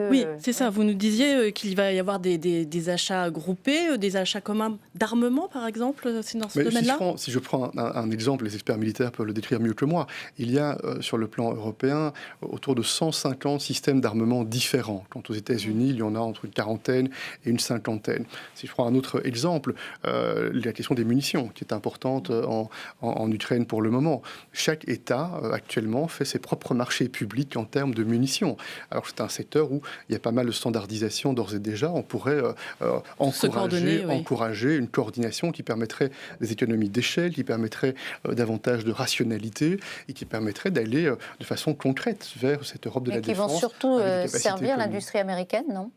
Oui, c'est ça. Vous nous disiez qu'il va y avoir des achats groupés, des achats communs d'armement, par exemple, dans ce domaine-là. Si je prends un exemple, les experts militaires peuvent le décrire mieux que moi. Il y a sur le plan européen autour de 150 systèmes d'armement différents. Quant aux États-Unis, il y en a entre une quarantaine et une cinquantaine. Si je prends un autre exemple, la question des munitions, qui est importante en Ukraine pour le moment. Chaque État actuellement fait ses propres marchés publics en termes de munitions. Alors c'est un secteur où il y a pas mal de standardisation d'ores et déjà. On pourrait encourager une coordination qui permettrait des économies d'échelle, qui permettrait davantage de rationalité et qui permettrait d'aller de façon concrète vers cette Europe de la défense. Qui vont surtout servir l'industrie américaine, non ?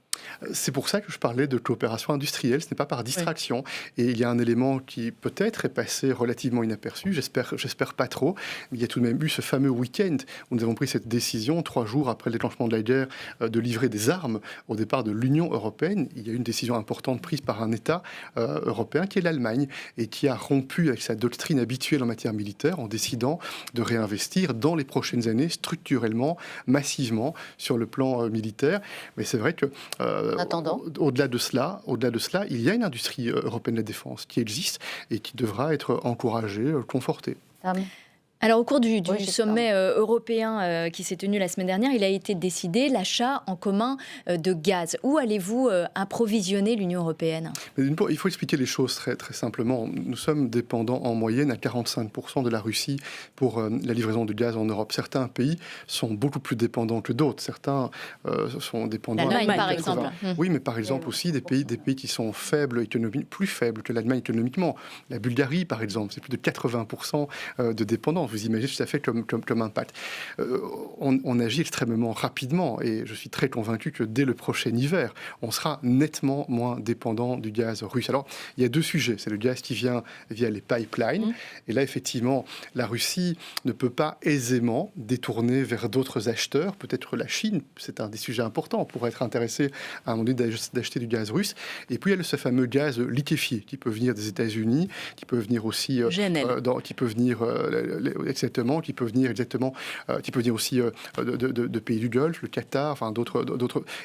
C'est pour ça que je parlais de coopération industrielle, ce n'est pas par distraction. Oui. Et il y a un élément qui peut-être est passé relativement inaperçu, j'espère pas trop, mais il y a tout de même eu ce fameux week-end où nous avons pris cette décision, 3 jours après le déclenchement de la guerre, de livrer des armes au départ de l'Union européenne. Il y a eu une décision importante prise par un État européen qui est l'Allemagne et qui a rompu avec sa doctrine habituelle en matière militaire en décidant de réinvestir dans les prochaines années structurellement, massivement sur le plan militaire. Mais c'est vrai que au-delà de cela, il y a une industrie européenne de la défense qui existe et qui devra être encouragée, confortée. Alors, au cours du sommet européen qui s'est tenu la semaine dernière, il a été décidé l'achat en commun de gaz. Où allez-vous approvisionner l'Union européenne ? Il faut expliquer les choses très, très simplement. Nous sommes dépendants en moyenne à 45% de la Russie pour la livraison de gaz en Europe. Certains pays sont beaucoup plus dépendants que d'autres. Certains sont dépendants... L'Allemagne, par exemple. Oui, mais par exemple aussi des pays qui sont faibles économiquement, plus faibles que l'Allemagne économiquement. La Bulgarie, par exemple, c'est plus de 80% de dépendance. Vous imaginez tout à fait comme impact. On agit extrêmement rapidement et je suis très convaincu que dès le prochain hiver, on sera nettement moins dépendant du gaz russe. Alors, il y a 2 sujets. C'est le gaz qui vient via les pipelines. Et là, effectivement, la Russie ne peut pas aisément détourner vers d'autres acheteurs. Peut-être la Chine, c'est un des sujets importants pour être intéressé à un moment donné d'acheter du gaz russe. Et puis, il y a ce fameux gaz liquéfié qui peut venir des États-Unis, qui peut venir aussi... qui peut venir... Exactement, qui peut venir aussi de pays du Golfe, le Qatar, enfin d'autres.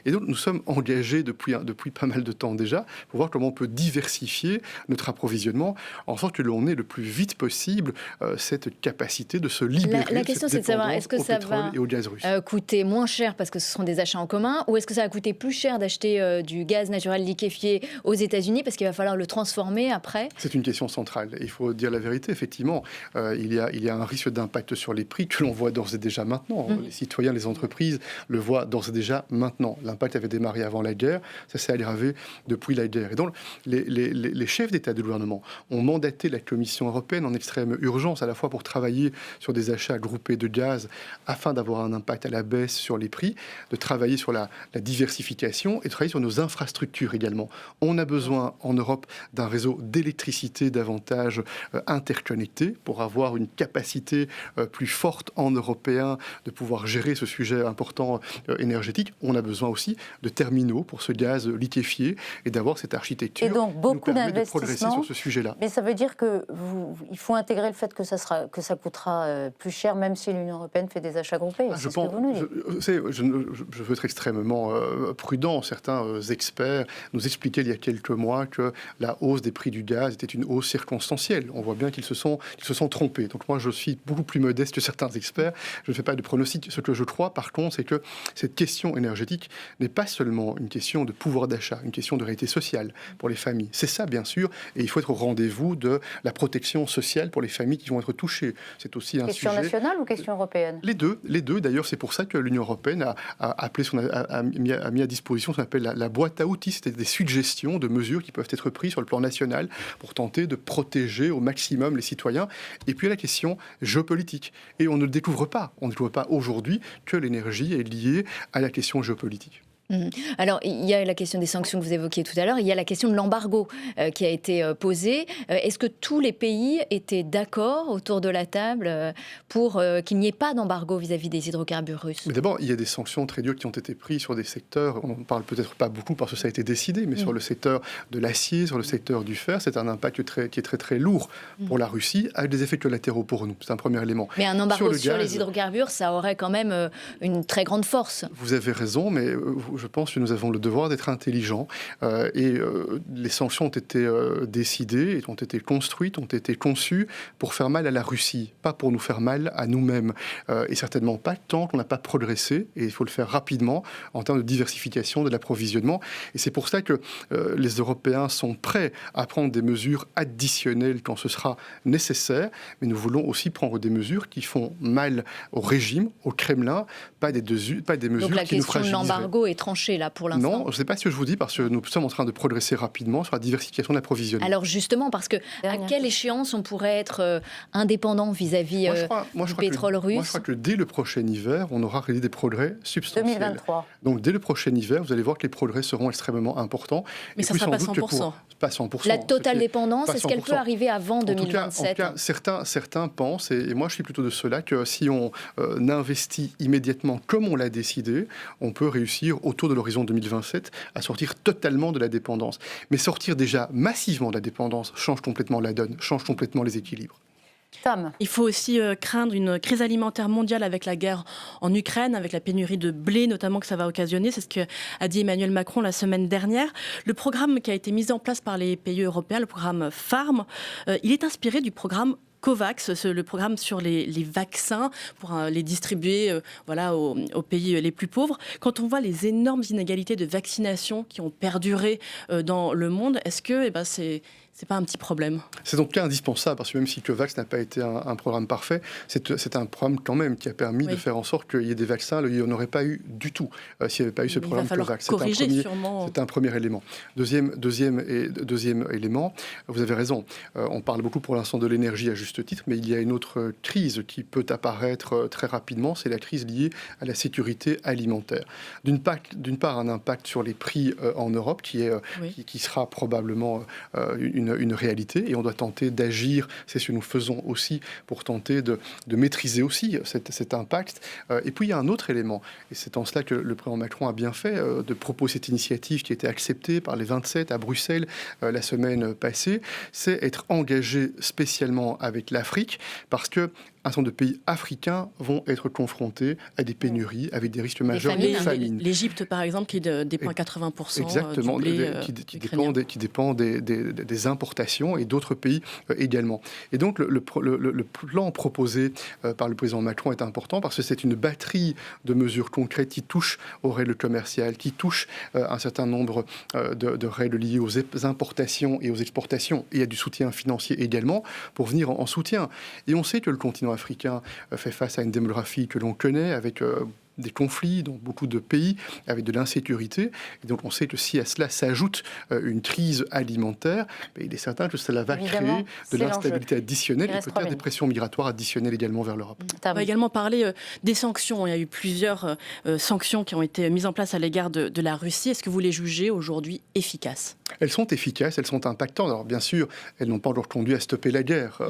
Et donc nous sommes engagés depuis pas mal de temps déjà pour voir comment on peut diversifier notre approvisionnement en sorte que l'on ait le plus vite possible cette capacité de se libérer. La question c'est de savoir est-ce que ça va coûter moins cher parce que ce seront des achats en commun ou est-ce que ça va coûter plus cher d'acheter du gaz naturel liquéfié aux États-Unis parce qu'il va falloir le transformer après ? C'est une question centrale. Il faut dire la vérité, effectivement. Il y a un risque d'impact sur les prix que l'on voit d'ores et déjà maintenant. Les citoyens, les entreprises le voient d'ores et déjà maintenant. L'impact avait démarré avant la guerre, ça s'est aggravé depuis la guerre. Et donc, les chefs d'État de gouvernement ont mandaté la Commission européenne en extrême urgence, à la fois pour travailler sur des achats groupés de gaz afin d'avoir un impact à la baisse sur les prix, de travailler sur la diversification et de travailler sur nos infrastructures également. On a besoin en Europe d'un réseau d'électricité davantage interconnecté pour avoir une capacité plus forte en européen de pouvoir gérer ce sujet important énergétique. On a besoin aussi de terminaux pour ce gaz liquéfié et d'avoir cette architecture et donc, beaucoup qui nous permet de progresser sur ce sujet-là. Mais ça veut dire qu'il faut intégrer le fait que ça coûtera plus cher même si l'Union européenne fait des achats groupés. Je veux être extrêmement prudent. Certains experts nous expliquaient il y a quelques mois que la hausse des prix du gaz était une hausse circonstancielle. On voit bien qu'ils se sont trompés. Donc moi, je suis beaucoup plus modeste que certains experts. Je ne fais pas de pronostic. Ce que je crois, par contre, c'est que cette question énergétique n'est pas seulement une question de pouvoir d'achat, une question de réalité sociale pour les familles. C'est ça, bien sûr, et il faut être au rendez-vous de la protection sociale pour les familles qui vont être touchées. C'est aussi un question sujet... Question nationale ou question européenne ? Les deux. D'ailleurs, c'est pour ça que l'Union européenne a mis à disposition ce qu'on appelle la boîte à outils. C'était des suggestions de mesures qui peuvent être prises sur le plan national pour tenter de protéger au maximum les citoyens. Et puis, la question géopolitique. Et on ne le découvre pas. On ne découvre pas aujourd'hui que l'énergie est liée à la question géopolitique. Alors, il y a la question des sanctions que vous évoquiez tout à l'heure, il y a la question de l'embargo qui a été posée. Est-ce que tous les pays étaient d'accord autour de la table pour qu'il n'y ait pas d'embargo vis-à-vis des hydrocarbures russes? Mais d'abord, il y a des sanctions très dures qui ont été prises sur des secteurs, on n'en parle peut-être pas beaucoup parce que ça a été décidé, mais sur le secteur de l'acier, sur le secteur du fer, c'est un impact qui est très très lourd pour la Russie, avec des effets collatéraux pour nous. C'est un premier élément. Mais un embargo sur les hydrocarbures, ça aurait quand même une très grande force. Vous avez raison, mais je pense que nous avons le devoir d'être intelligents les sanctions ont été décidées, ont été construites, ont été conçues pour faire mal à la Russie, pas pour nous faire mal à nous-mêmes. Et certainement pas tant qu'on n'a pas progressé, et il faut le faire rapidement en termes de diversification de l'approvisionnement. Et c'est pour ça que les Européens sont prêts à prendre des mesures additionnelles quand ce sera nécessaire, mais nous voulons aussi prendre des mesures qui font mal au régime, au Kremlin, pas des mesures qui nous fragiliseraient. Donc la question de l'embargo est tranchée là pour l'instant. Non, je ne sais pas ce que je vous dis parce que nous sommes en train de progresser rapidement sur la diversification de l'approvisionnement. Alors justement, parce que à quelle échéance on pourrait être indépendant vis-à-vis du pétrole russe? Moi, je crois que dès le prochain hiver, on aura réalisé des progrès substantiels. 2023. Donc dès le prochain hiver, vous allez voir que les progrès seront extrêmement importants. Mais ça ne sera pas 100%. Pas 100%. La totale dépendance, est-ce qu'elle peut arriver avant 2027? En tout cas, certains pensent, et moi je suis plutôt de ceux-là, que si on investit immédiatement comme on l'a décidé, on peut réussir autour de l'horizon 2027 à sortir totalement de la dépendance. Mais sortir déjà massivement de la dépendance change complètement la donne, change complètement les équilibres. Il faut aussi craindre une crise alimentaire mondiale avec la guerre en Ukraine, avec la pénurie de blé notamment que ça va occasionner. C'est ce qu'a dit Emmanuel Macron la semaine dernière. Le programme qui a été mis en place par les pays européens, le programme Farm, il est inspiré du programme COVAX, le programme sur les vaccins pour les distribuer aux pays les plus pauvres. Quand on voit les énormes inégalités de vaccination qui ont perduré dans le monde, est-ce que c'est pas un petit problème? C'est donc indispensable, parce que même si COVAX n'a pas été un programme parfait, c'est un programme quand même qui a permis de faire en sorte qu'il y ait des vaccins, il n'y en aurait pas eu du tout s'il n'y avait pas eu ce programme COVAX. C'est un premier élément. Deuxième élément, vous avez raison, on parle beaucoup pour l'instant de l'énergie à juste titre, mais il y a une autre crise qui peut apparaître très rapidement, c'est la crise liée à la sécurité alimentaire. D'une part, un impact sur les prix en Europe qui sera probablement une réalité, et on doit tenter d'agir, c'est ce que nous faisons aussi, pour tenter de maîtriser aussi cet impact. Et puis il y a un autre élément, et c'est en cela que le président Macron a bien fait de proposer cette initiative qui a été acceptée par les 27 à Bruxelles la semaine passée, c'est être engagé spécialement avec l'Afrique, parce que un certain nombre de pays africains vont être confrontés à des pénuries, avec des risques majeurs de famine. L'Égypte, par exemple, qui dépend à 80% exactement, du blé qui dépend des importations, et d'autres pays également. Et donc, le plan proposé par le président Macron est important, parce que c'est une batterie de mesures concrètes qui touchent aux règles commerciales, qui touchent un certain nombre de règles liées aux importations et aux exportations. Et il y a du soutien financier également pour venir en soutien. Et on sait que le continent africain fait face à une démographie que l'on connaît, avec des conflits dans beaucoup de pays, avec de l'insécurité. Et donc on sait que si à cela s'ajoute une crise alimentaire, il est certain que cela va créer de l'instabilité additionnelle et peut-être des pressions migratoires additionnelles également vers l'Europe. On va également parler des sanctions. Il y a eu plusieurs sanctions qui ont été mises en place à l'égard de la Russie. Est-ce que vous les jugez aujourd'hui efficaces? Elles sont efficaces, elles sont impactantes. Alors bien sûr, elles n'ont pas encore conduit à stopper la guerre.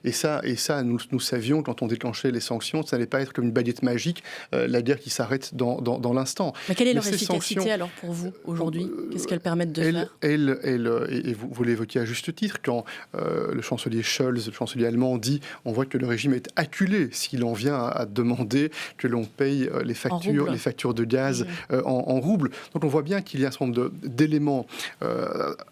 Et ça, nous savions quand on déclenchait les sanctions, ça n'allait pas être comme une baguette magique, la guerre qui s'arrête dans l'instant. Mais quelle est leur efficacité alors pour vous aujourd'hui? Qu'est-ce qu'elles permettent de faire? Et vous l'évoquiez à juste titre, quand le chancelier Scholz, le chancelier allemand, dit on voit que le régime est acculé s'il en vient à demander que l'on paye les factures de gaz en roubles. Donc on voit bien qu'il y a un certain nombre d'éléments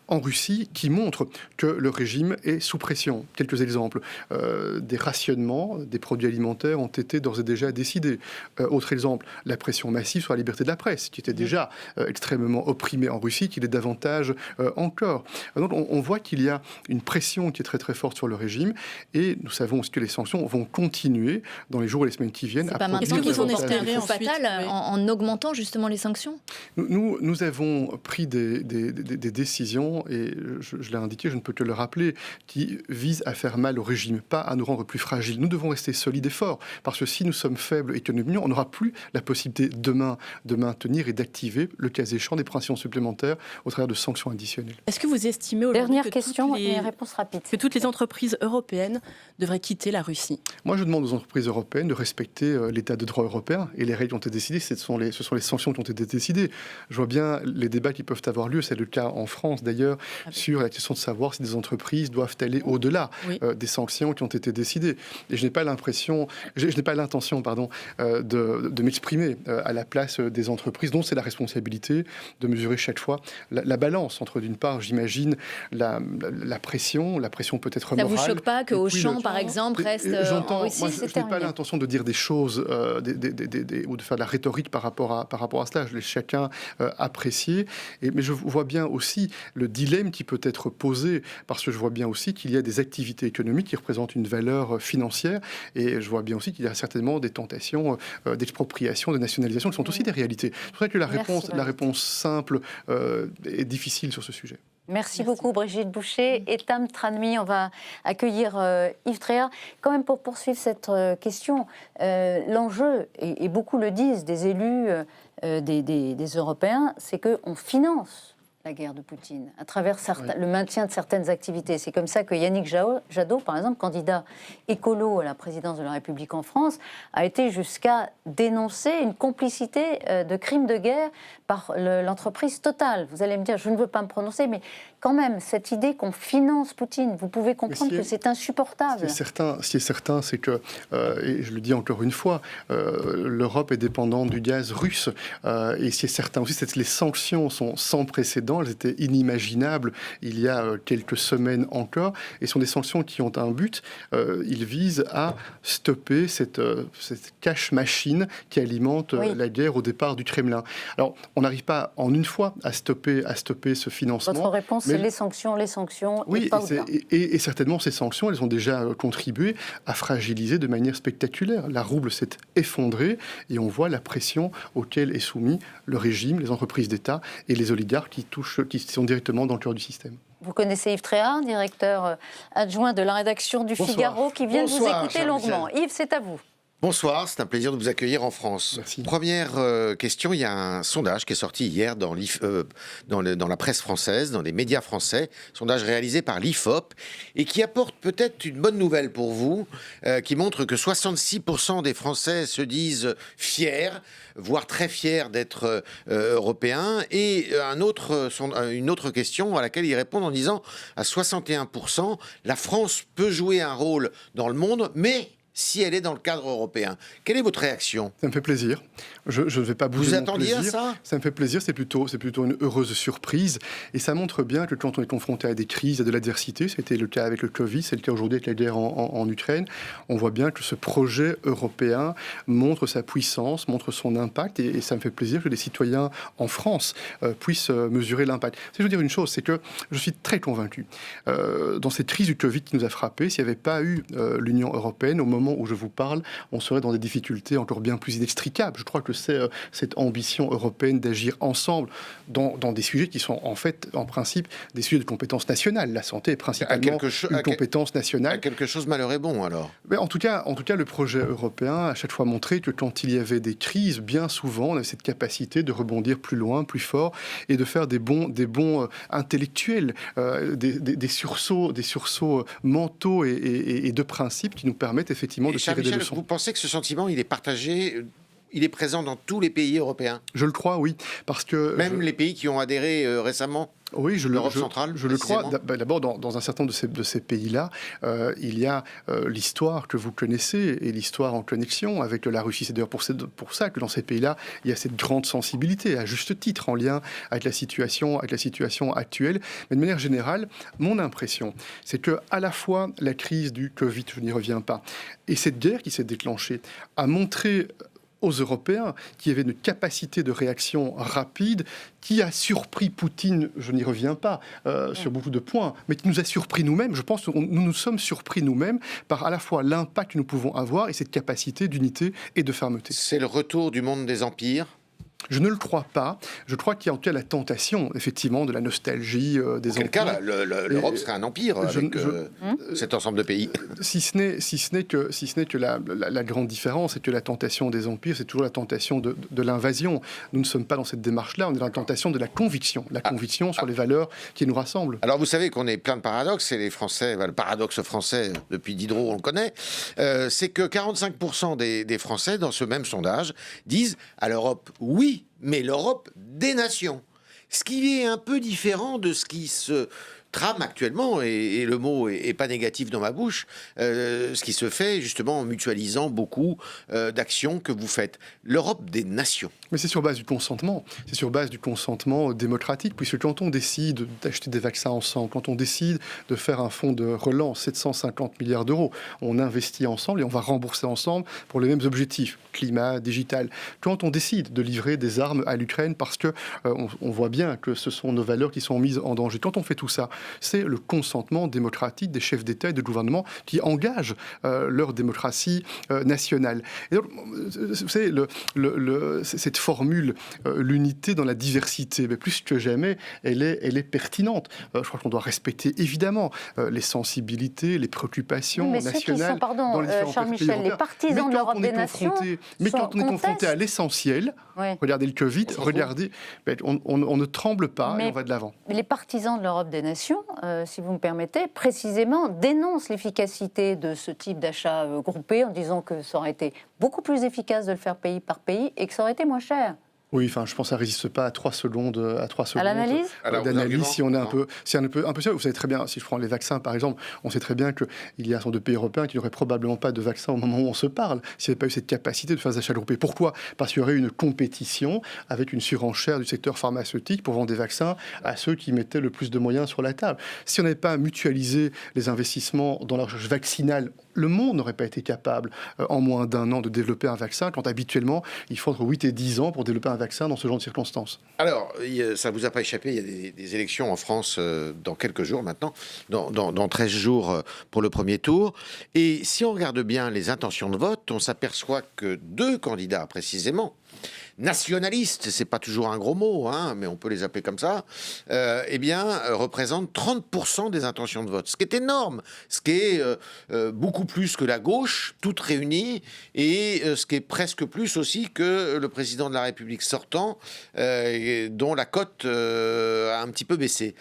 en Russie qui montrent que le régime est sous pression. Quelques exemples. Des rationnements des produits alimentaires ont été d'ores et déjà décidés. Autre exemple, la pression massive sur la liberté de la presse, qui était déjà extrêmement opprimée en Russie, qui l'est davantage encore. Donc on voit qu'il y a une pression qui est très très forte sur le régime, et nous savons aussi que les sanctions vont continuer dans les jours et les semaines qui viennent. Est-ce qu'il faut espérer en fatal en augmentant justement les sanctions? Nous avons pris des décisions, et je l'ai indiqué, je ne peux que le rappeler, qui visent à faire mal au régime, pas à nous rendre plus fragiles. Nous devons rester solides et forts, parce que si nous sommes faibles et que nous on n'aura plus la possibilité demain de maintenir et d'activer, le cas échéant, des pressions supplémentaires au travers de sanctions additionnelles. Est-ce que vous estimez aujourd'hui Dernière question et réponse rapide. que toutes les entreprises européennes devraient quitter la Russie? Moi, je demande aux entreprises européennes de respecter l'état de droit européen et les règles qui ont été décidées. Ce sont les sanctions qui ont été décidées. Je vois bien les débats qui peuvent avoir lieu. C'est le cas en France, d'ailleurs, sur la question de savoir si des entreprises doivent aller au-delà des sanctions qui ont été décidées. Et je n'ai pas l'intention, de m'exprimer à la place des entreprises, dont c'est la responsabilité de mesurer chaque fois la balance entre, d'une part, j'imagine, la pression peut-être morale. Ça vous choque pas que Auchan, par exemple, reste en Russie? Moi, je n'ai pas l'intention de dire des choses ou de faire de la rhétorique par rapport à cela. Je laisse chacun apprécier. Mais je vois bien aussi le dilemme qui peut être posé, parce que je vois bien aussi qu'il y a des activités économiques qui représentent une valeur financière, et je vois bien aussi qu'il y a certainement des tentations d'expropriation, de nationalisation, qui sont aussi des réalités. C'est pour ça que la réponse simple est difficile sur ce sujet. Merci beaucoup Brigitte Boucher et Tam Tranmi. On va accueillir Yves Tréhard. Quand même, pour poursuivre cette question, l'enjeu, et beaucoup le disent, des élus, des Européens, c'est qu'on finance la guerre de Poutine à travers le maintien de certaines activités. C'est comme ça que Yannick Jadot, par exemple, candidat écolo à la présidence de la République en France, a été jusqu'à dénoncer une complicité de crimes de guerre par l'entreprise Total. Vous allez me dire, je ne veux pas me prononcer, mais quand même, cette idée qu'on finance Poutine, vous pouvez comprendre que c'est insupportable. Ce qui est certain, c'est que, et je le dis encore une fois, l'Europe est dépendante du gaz russe. Et ce qui est certain aussi, c'est que les sanctions sont sans précédent. Elles étaient inimaginables il y a quelques semaines encore. Et ce sont des sanctions qui ont un but. Ils visent à stopper cette cash machine qui alimente la guerre au départ du Kremlin. Alors, on n'arrive pas en une fois à stopper ce financement. Votre réponse, c'est les sanctions, oui, et pas au-delà. Et certainement, ces sanctions, elles ont déjà contribué à fragiliser de manière spectaculaire. La rouble s'est effondrée et on voit la pression auquel est soumis le régime, les entreprises d'État et les oligarques qui sont directement dans le cœur du système. Vous connaissez Yves Tréhard, directeur adjoint de la rédaction du Figaro, qui vient de vous écouter longuement. Yves, c'est à vous. Bonsoir, c'est un plaisir de vous accueillir en France. Merci. Première question, il y a un sondage qui est sorti hier dans la presse française, dans les médias français, sondage réalisé par l'IFOP, et qui apporte peut-être une bonne nouvelle pour vous, qui montre que 66% des Français se disent fiers, voire très fiers d'être européens, et une autre question à laquelle ils répondent en disant à 61%, la France peut jouer un rôle dans le monde, mais si elle est dans le cadre européen. Quelle est votre réaction ? Ça me fait plaisir. Je ne vais pas bouger mon plaisir. Vous attendiez à ça ? Ça me fait plaisir, c'est plutôt une heureuse surprise. Et ça montre bien que quand on est confronté à des crises, à de l'adversité, c'était le cas avec le Covid, c'est le cas aujourd'hui avec la guerre en Ukraine, on voit bien que ce projet européen montre sa puissance, montre son impact, et ça me fait plaisir que les citoyens en France puissent mesurer l'impact. Si je veux dire une chose, c'est que je suis très convaincu, dans cette crise du Covid qui nous a frappés, s'il n'y avait pas eu l'Union européenne, au moment où je vous parle, on serait dans des difficultés encore bien plus inextricables. Je crois que c'est cette ambition européenne d'agir ensemble dans des sujets qui sont en fait, en principe, des sujets de compétence nationale. La santé est principalement une compétence nationale. Quelque chose malheur est bon, alors. Mais en tout cas, le projet européen a chaque fois montré que quand il y avait des crises, bien souvent, on avait cette capacité de rebondir plus loin, plus fort, et de faire des bons intellectuels, des sursauts mentaux et de principes qui nous permettent effectivement de tirer des leçons. Vous pensez que ce sentiment, il est partagé, il est présent dans tous les pays européens ? Je le crois, oui, parce que... Même les pays qui ont adhéré récemment ? Oui, l'Europe centrale, je le crois. D'abord, dans un certain nombre de ces pays-là, il y a l'histoire que vous connaissez et l'histoire en connexion avec la Russie. C'est d'ailleurs pour ça que dans ces pays-là, il y a cette grande sensibilité, à juste titre, en lien avec la situation actuelle. Mais de manière générale, mon impression, c'est que à la fois la crise du Covid, je n'y reviens pas, et cette guerre qui s'est déclenchée, a montré aux Européens qui avaient une capacité de réaction rapide, qui a surpris Poutine, je n'y reviens pas, sur beaucoup de points, mais qui nous a surpris nous-mêmes. Je pense que nous sommes surpris nous-mêmes par à la fois l'impact que nous pouvons avoir et cette capacité d'unité et de fermeté. C'est le retour du monde des empires ? Je ne le crois pas. Je crois qu'il y a en tout cas la tentation, effectivement, de la nostalgie des empires. Quel cas, l'Europe serait un empire avec cet ensemble de pays. Si ce n'est que la grande différence, c'est que la tentation des empires, c'est toujours la tentation de l'invasion. Nous ne sommes pas dans cette démarche-là, on est dans la tentation de la conviction sur les valeurs qui nous rassemblent. Alors vous savez qu'on est plein de paradoxes, et les Français, le paradoxe français, depuis Diderot, on le connaît, c'est que 45% des Français, dans ce même sondage, disent à l'Europe, oui, mais l'Europe des nations. Ce qui est un peu différent de ce qui se trame actuellement, et le mot est pas négatif dans ma bouche, ce qui se fait justement en mutualisant beaucoup d'actions que vous faites. L'Europe des nations. Mais c'est sur base du consentement. C'est sur base du consentement démocratique, puisque quand on décide d'acheter des vaccins ensemble, quand on décide de faire un fonds de relance, 750 milliards d'euros, on investit ensemble et on va rembourser ensemble pour les mêmes objectifs, climat, digital. Quand on décide de livrer des armes à l'Ukraine, parce que on voit bien que ce sont nos valeurs qui sont mises en danger. Quand on fait tout ça, c'est le consentement démocratique des chefs d'État et de gouvernement qui engagent leur démocratie nationale. Et donc, vous savez, cette formule, l'unité dans la diversité, mais plus que jamais, elle est pertinente. Je crois qu'on doit respecter évidemment les sensibilités, les préoccupations nationales dans les différents Charles Michel, les partisans de l'Europe des nations. Mais quand on est confronté à l'essentiel, regardez le Covid, on ne tremble pas et on va de l'avant. Les partisans de l'Europe des nations, si vous me permettez, précisément dénoncent l'efficacité de ce type d'achat groupé en disant que ça aurait été beaucoup plus efficace de le faire pays par pays et que ça aurait été moins cher. Oui, enfin, je pense que ça ne résiste pas à 3 secondes. À l'analyse d'analyse, si on est un peu sûr. Vous savez très bien, si je prends les vaccins, par exemple, on sait très bien qu'il y a un certain nombre de pays européens qui n'auraient probablement pas de vaccins au moment où on se parle, s'il n'y avait pas eu cette capacité de faire des achats groupés. Pourquoi ? Parce qu'il y aurait une compétition avec une surenchère du secteur pharmaceutique pour vendre des vaccins à ceux qui mettaient le plus de moyens sur la table. Si on n'avait pas mutualisé les investissements dans la recherche vaccinale, le monde n'aurait pas été capable, en moins d'1 an, de développer un vaccin, quand habituellement, il faut entre 8 et 10 ans pour développer un vaccin dans ce genre de circonstances. Alors, ça ne vous a pas échappé, il y a des élections en France dans quelques jours maintenant, dans 13 jours pour le premier tour. Et si on regarde bien les intentions de vote, on s'aperçoit que 2 candidats précisément, nationalistes, c'est pas toujours un gros mot, mais on peut les appeler comme ça, représentent 30% des intentions de vote, ce qui est énorme, ce qui est beaucoup plus que la gauche, toute réunie, et ce qui est presque plus aussi que le président de la République sortant, dont la cote a un petit peu baissé.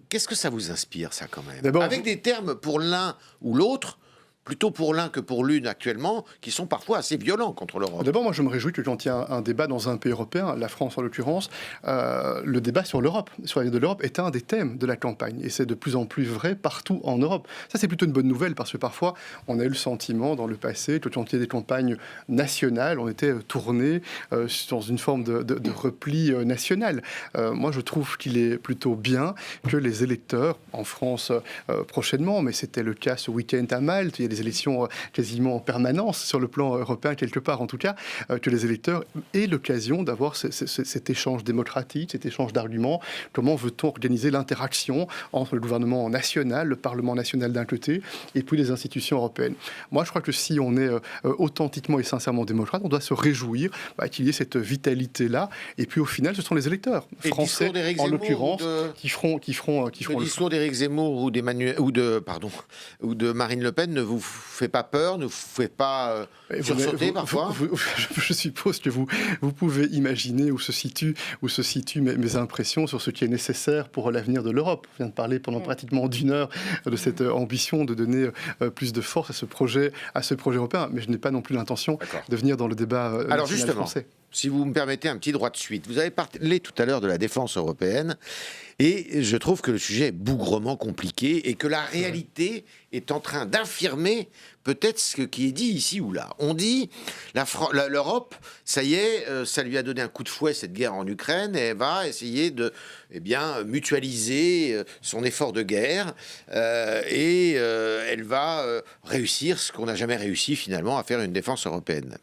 Qu'est-ce que ça vous inspire, ça, quand même ? D'abord, avec des termes pour l'un ou l'autre, plutôt pour l'un que pour l'une actuellement, qui sont parfois assez violents contre l'Europe. D'abord, moi, je me réjouis que quand il y a un débat dans un pays européen, la France en l'occurrence, le débat sur l'Europe, sur l'avenir de l'Europe, est un des thèmes de la campagne. Et c'est de plus en plus vrai partout en Europe. Ça, c'est plutôt une bonne nouvelle, parce que parfois, on a eu le sentiment dans le passé que quand il y a des campagnes nationales, on était tourné dans une forme de repli national. Moi, je trouve qu'il est plutôt bien que les électeurs, en France prochainement, mais c'était le cas ce week-end à Malte, il y a des élections quasiment en permanence sur le plan européen, quelque part en tout cas, que les électeurs aient l'occasion d'avoir cet échange démocratique, cet échange d'arguments. Comment veut-on organiser l'interaction entre le gouvernement national, le Parlement national d'un côté, et puis les institutions européennes ? Moi, je crois que si on est authentiquement et sincèrement démocrate, on doit se réjouir qu'il y ait cette vitalité-là. Et puis au final, ce sont les électeurs français, en l'occurrence, qui feront le discours d'Éric Zemmour ou de Marine Le Pen ne vous fait pas peur, ne vous fait pas sursauter parfois? Je suppose que vous pouvez imaginer où se situent mes impressions sur ce qui est nécessaire pour l'avenir de l'Europe. On vient de parler pendant pratiquement d'1 heure de cette ambition de donner plus de force à ce projet européen, mais je n'ai pas non plus l'intention de venir dans le débat national français. Si vous me permettez un petit droit de suite, vous avez parlé tout à l'heure de la défense européenne, et je trouve que le sujet est bougrement compliqué et que la réalité est en train d'infirmer peut-être ce qui est dit ici ou là. On dit l'Europe, ça y est, ça lui a donné un coup de fouet cette guerre en Ukraine, et elle va essayer de mutualiser son effort de guerre et elle va réussir ce qu'on n'a jamais réussi finalement à faire une défense européenne.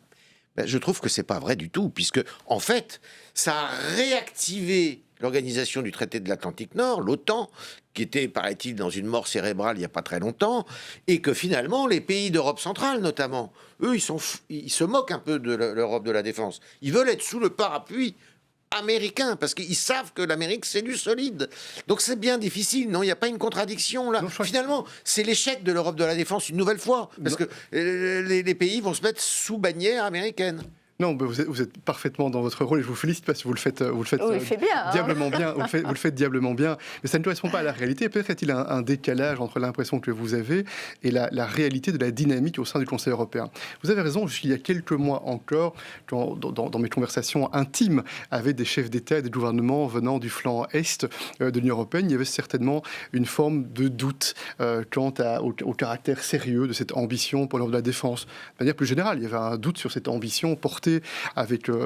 Je trouve que c'est pas vrai du tout, puisque en fait, ça a réactivé l'organisation du traité de l'Atlantique Nord, l'OTAN, qui était, paraît-il, dans une mort cérébrale il n'y a pas très longtemps, et que finalement, les pays d'Europe centrale, notamment, eux, ils se moquent un peu de l'Europe de la défense. Ils veulent être sous le parapluie américains, parce qu'ils savent que l'Amérique, c'est du solide. Donc c'est bien difficile, non? Il n'y a pas une contradiction là. Finalement, c'est l'échec de l'Europe de la défense une nouvelle fois, parce que les pays vont se mettre sous bannière américaine. Non, vous êtes parfaitement dans votre rôle et je vous félicite parce que vous le faites bien, diablement bien. Vous le faites diablement bien, mais ça ne correspond pas à la réalité. Peut-être y a-t-il un décalage entre l'impression que vous avez et la réalité de la dynamique au sein du Conseil européen. Vous avez raison, il y a quelques mois encore, dans mes conversations intimes avec des chefs d'État et des gouvernements venant du flanc Est de l'Union européenne, il y avait certainement une forme de doute quant au caractère sérieux de cette ambition pour l'Europe de la défense. De manière plus générale, il y avait un doute sur cette ambition portée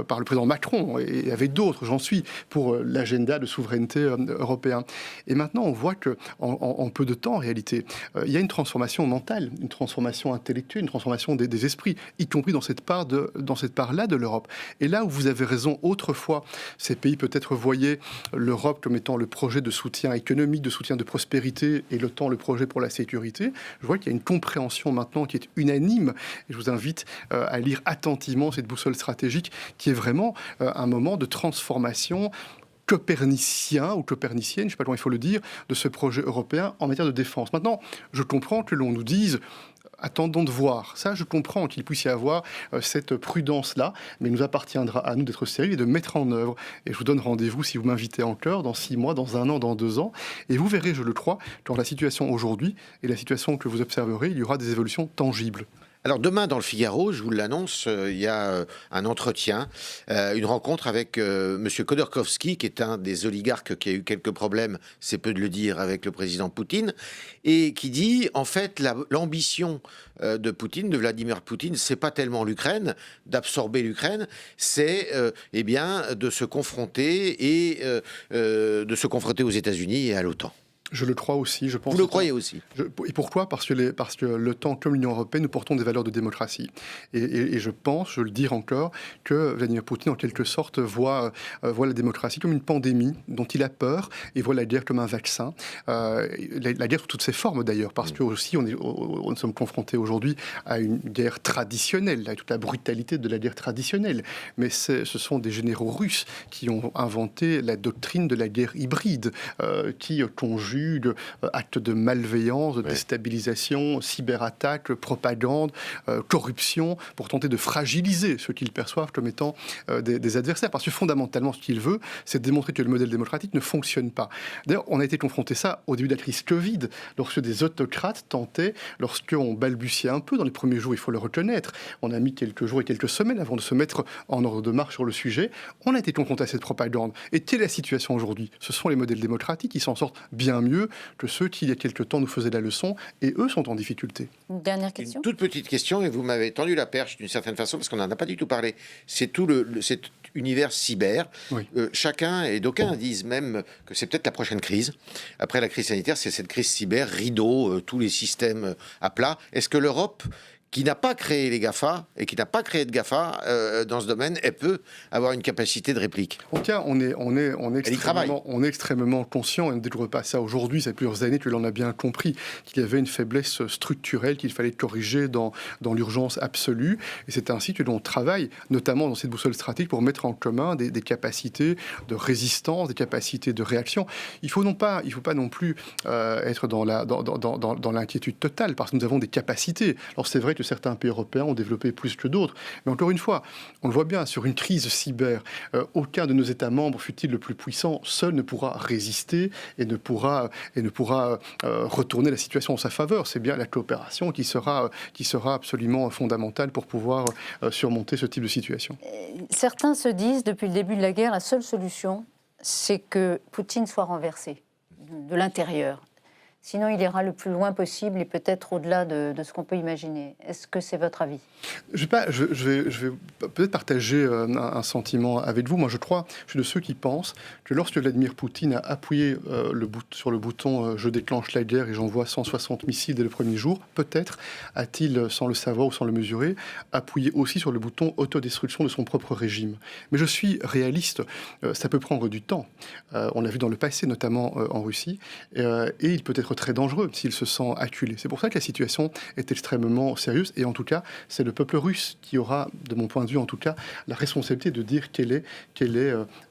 par le président Macron et avec d'autres, j'en suis, pour l'agenda de souveraineté européen. Et maintenant, on voit qu'en peu de temps, en réalité, il y a une transformation mentale, une transformation intellectuelle, une transformation des esprits, y compris dans cette part-là de l'Europe. Et là où vous avez raison, autrefois, ces pays peut-être voyaient l'Europe comme étant le projet de soutien économique, de soutien de prospérité, et l'OTAN le projet pour la sécurité. Je vois qu'il y a une compréhension maintenant qui est unanime, et je vous invite à lire attentivement cette boussole stratégique qui est vraiment un moment de transformation copernicien ou copernicienne, je ne sais pas comment il faut le dire, de ce projet européen en matière de défense. Maintenant, je comprends que l'on nous dise attendons de voir. Ça, je comprends qu'il puisse y avoir cette prudence-là, mais il nous appartiendra à nous d'être sérieux et de mettre en œuvre. Et je vous donne rendez-vous, si vous m'invitez encore, dans 6 mois, dans 1 an, dans 2 ans. Et vous verrez, je le crois, dans la situation aujourd'hui et la situation que vous observerez, il y aura des évolutions tangibles. Alors demain dans le Figaro, je vous l'annonce, il y a un entretien, une rencontre avec Monsieur Khodorkovsky, qui est un des oligarques qui a eu quelques problèmes, c'est peu de le dire, avec le président Poutine, et qui dit en fait l'ambition de Poutine, de Vladimir Poutine, c'est pas tellement l'Ukraine, d'absorber l'Ukraine, c'est eh bien de se confronter aux États-Unis et à l'OTAN. Je le crois aussi, je pense. Vous le croyez aussi. Et pourquoi ? Parce que l'OTAN comme l'Union européenne, nous portons des valeurs de démocratie. Et je pense, je le dis encore, que Vladimir Poutine, en quelque sorte, voit la démocratie comme une pandémie dont il a peur et voit la guerre comme un vaccin. La guerre sous toutes ses formes, d'ailleurs, parce que aussi, nous sommes confrontés aujourd'hui à une guerre traditionnelle, avec toute la brutalité de la guerre traditionnelle. Mais ce sont des généraux russes qui ont inventé la doctrine de la guerre hybride, qui conjugue actes de malveillance, de déstabilisation, cyberattaque, propagande, corruption, pour tenter de fragiliser ceux qu'ils perçoivent comme étant des adversaires. Parce que fondamentalement, ce qu'il veut, c'est démontrer que le modèle démocratique ne fonctionne pas. D'ailleurs, on a été confronté à ça au début de la crise Covid, lorsque des autocrates tentaient, lorsqu'on balbutiait un peu dans les premiers jours, il faut le reconnaître, on a mis quelques jours et quelques semaines avant de se mettre en ordre de marche sur le sujet, on a été confronté à cette propagande. Et quelle est la situation aujourd'hui ? Ce sont les modèles démocratiques qui s'en sortent bien mieux que ceux qui, il y a quelque temps, nous faisaient la leçon, et eux sont en difficulté. Une dernière question. Une toute petite question, et vous m'avez tendu la perche d'une certaine façon, parce qu'on n'en a pas du tout parlé. C'est tout cet univers cyber. Oui. Chacun, et d'aucuns disent même que c'est peut-être la prochaine crise. Après la crise sanitaire, c'est cette crise cyber, rideau, tous les systèmes à plat. Est-ce que l'Europe, qui n'a pas créé les GAFA et qui n'a pas créé de GAFA dans ce domaine, elle peut avoir une capacité de réplique. En tout cas, on est extrêmement conscient, et on ne découvre pas ça aujourd'hui, ça fait plusieurs années que l'on a bien compris qu'il y avait une faiblesse structurelle qu'il fallait corriger dans l'urgence absolue. Et c'est ainsi que l'on travaille, notamment dans cette boussole stratégique, pour mettre en commun des capacités de résistance, des capacités de réaction. Il ne faut pas non plus être dans l'inquiétude totale, parce que nous avons des capacités. Alors c'est vrai que certains pays européens ont développé plus que d'autres. Mais encore une fois, on le voit bien, sur une crise cyber, aucun de nos États membres, fût-il le plus puissant, seul ne pourra résister et ne pourra retourner la situation en sa faveur. C'est bien la coopération qui sera absolument fondamentale pour pouvoir surmonter ce type de situation. Certains se disent, depuis le début de la guerre, la seule solution, c'est que Poutine soit renversé de l'intérieur. Sinon, il ira le plus loin possible et peut-être au-delà de ce qu'on peut imaginer. Est-ce que c'est votre avis ? Je vais peut-être partager un sentiment avec vous. Moi, je suis de ceux qui pensent que lorsque Vladimir Poutine a appuyé sur le bouton « je déclenche la guerre et j'envoie 160 missiles dès le premier jour », peut-être a-t-il, sans le savoir ou sans le mesurer, appuyé aussi sur le bouton « autodestruction de son propre régime ». Mais je suis réaliste, ça peut prendre du temps. On l'a vu dans le passé, notamment en Russie, et il peut être être très dangereux s'il se sent acculé. C'est pour ça que la situation est extrêmement sérieuse. Et en tout cas, c'est le peuple russe qui aura, de mon point de vue en tout cas, la responsabilité de dire quel est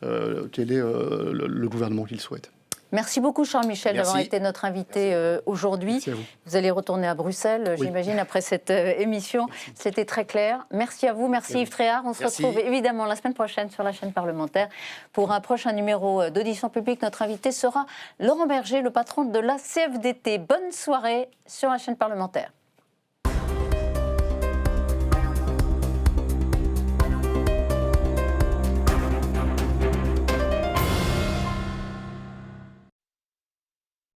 le gouvernement qu'il souhaite. Merci beaucoup Charles Michel d'avoir été notre invité aujourd'hui. Vous allez retourner à Bruxelles, j'imagine, après cette émission. C'était très clair. Merci à vous, merci Yves Tréhard. On se retrouve évidemment la semaine prochaine sur la chaîne parlementaire pour un prochain numéro d'audition publique. Notre invité sera Laurent Berger, le patron de la CFDT. Bonne soirée sur la chaîne parlementaire.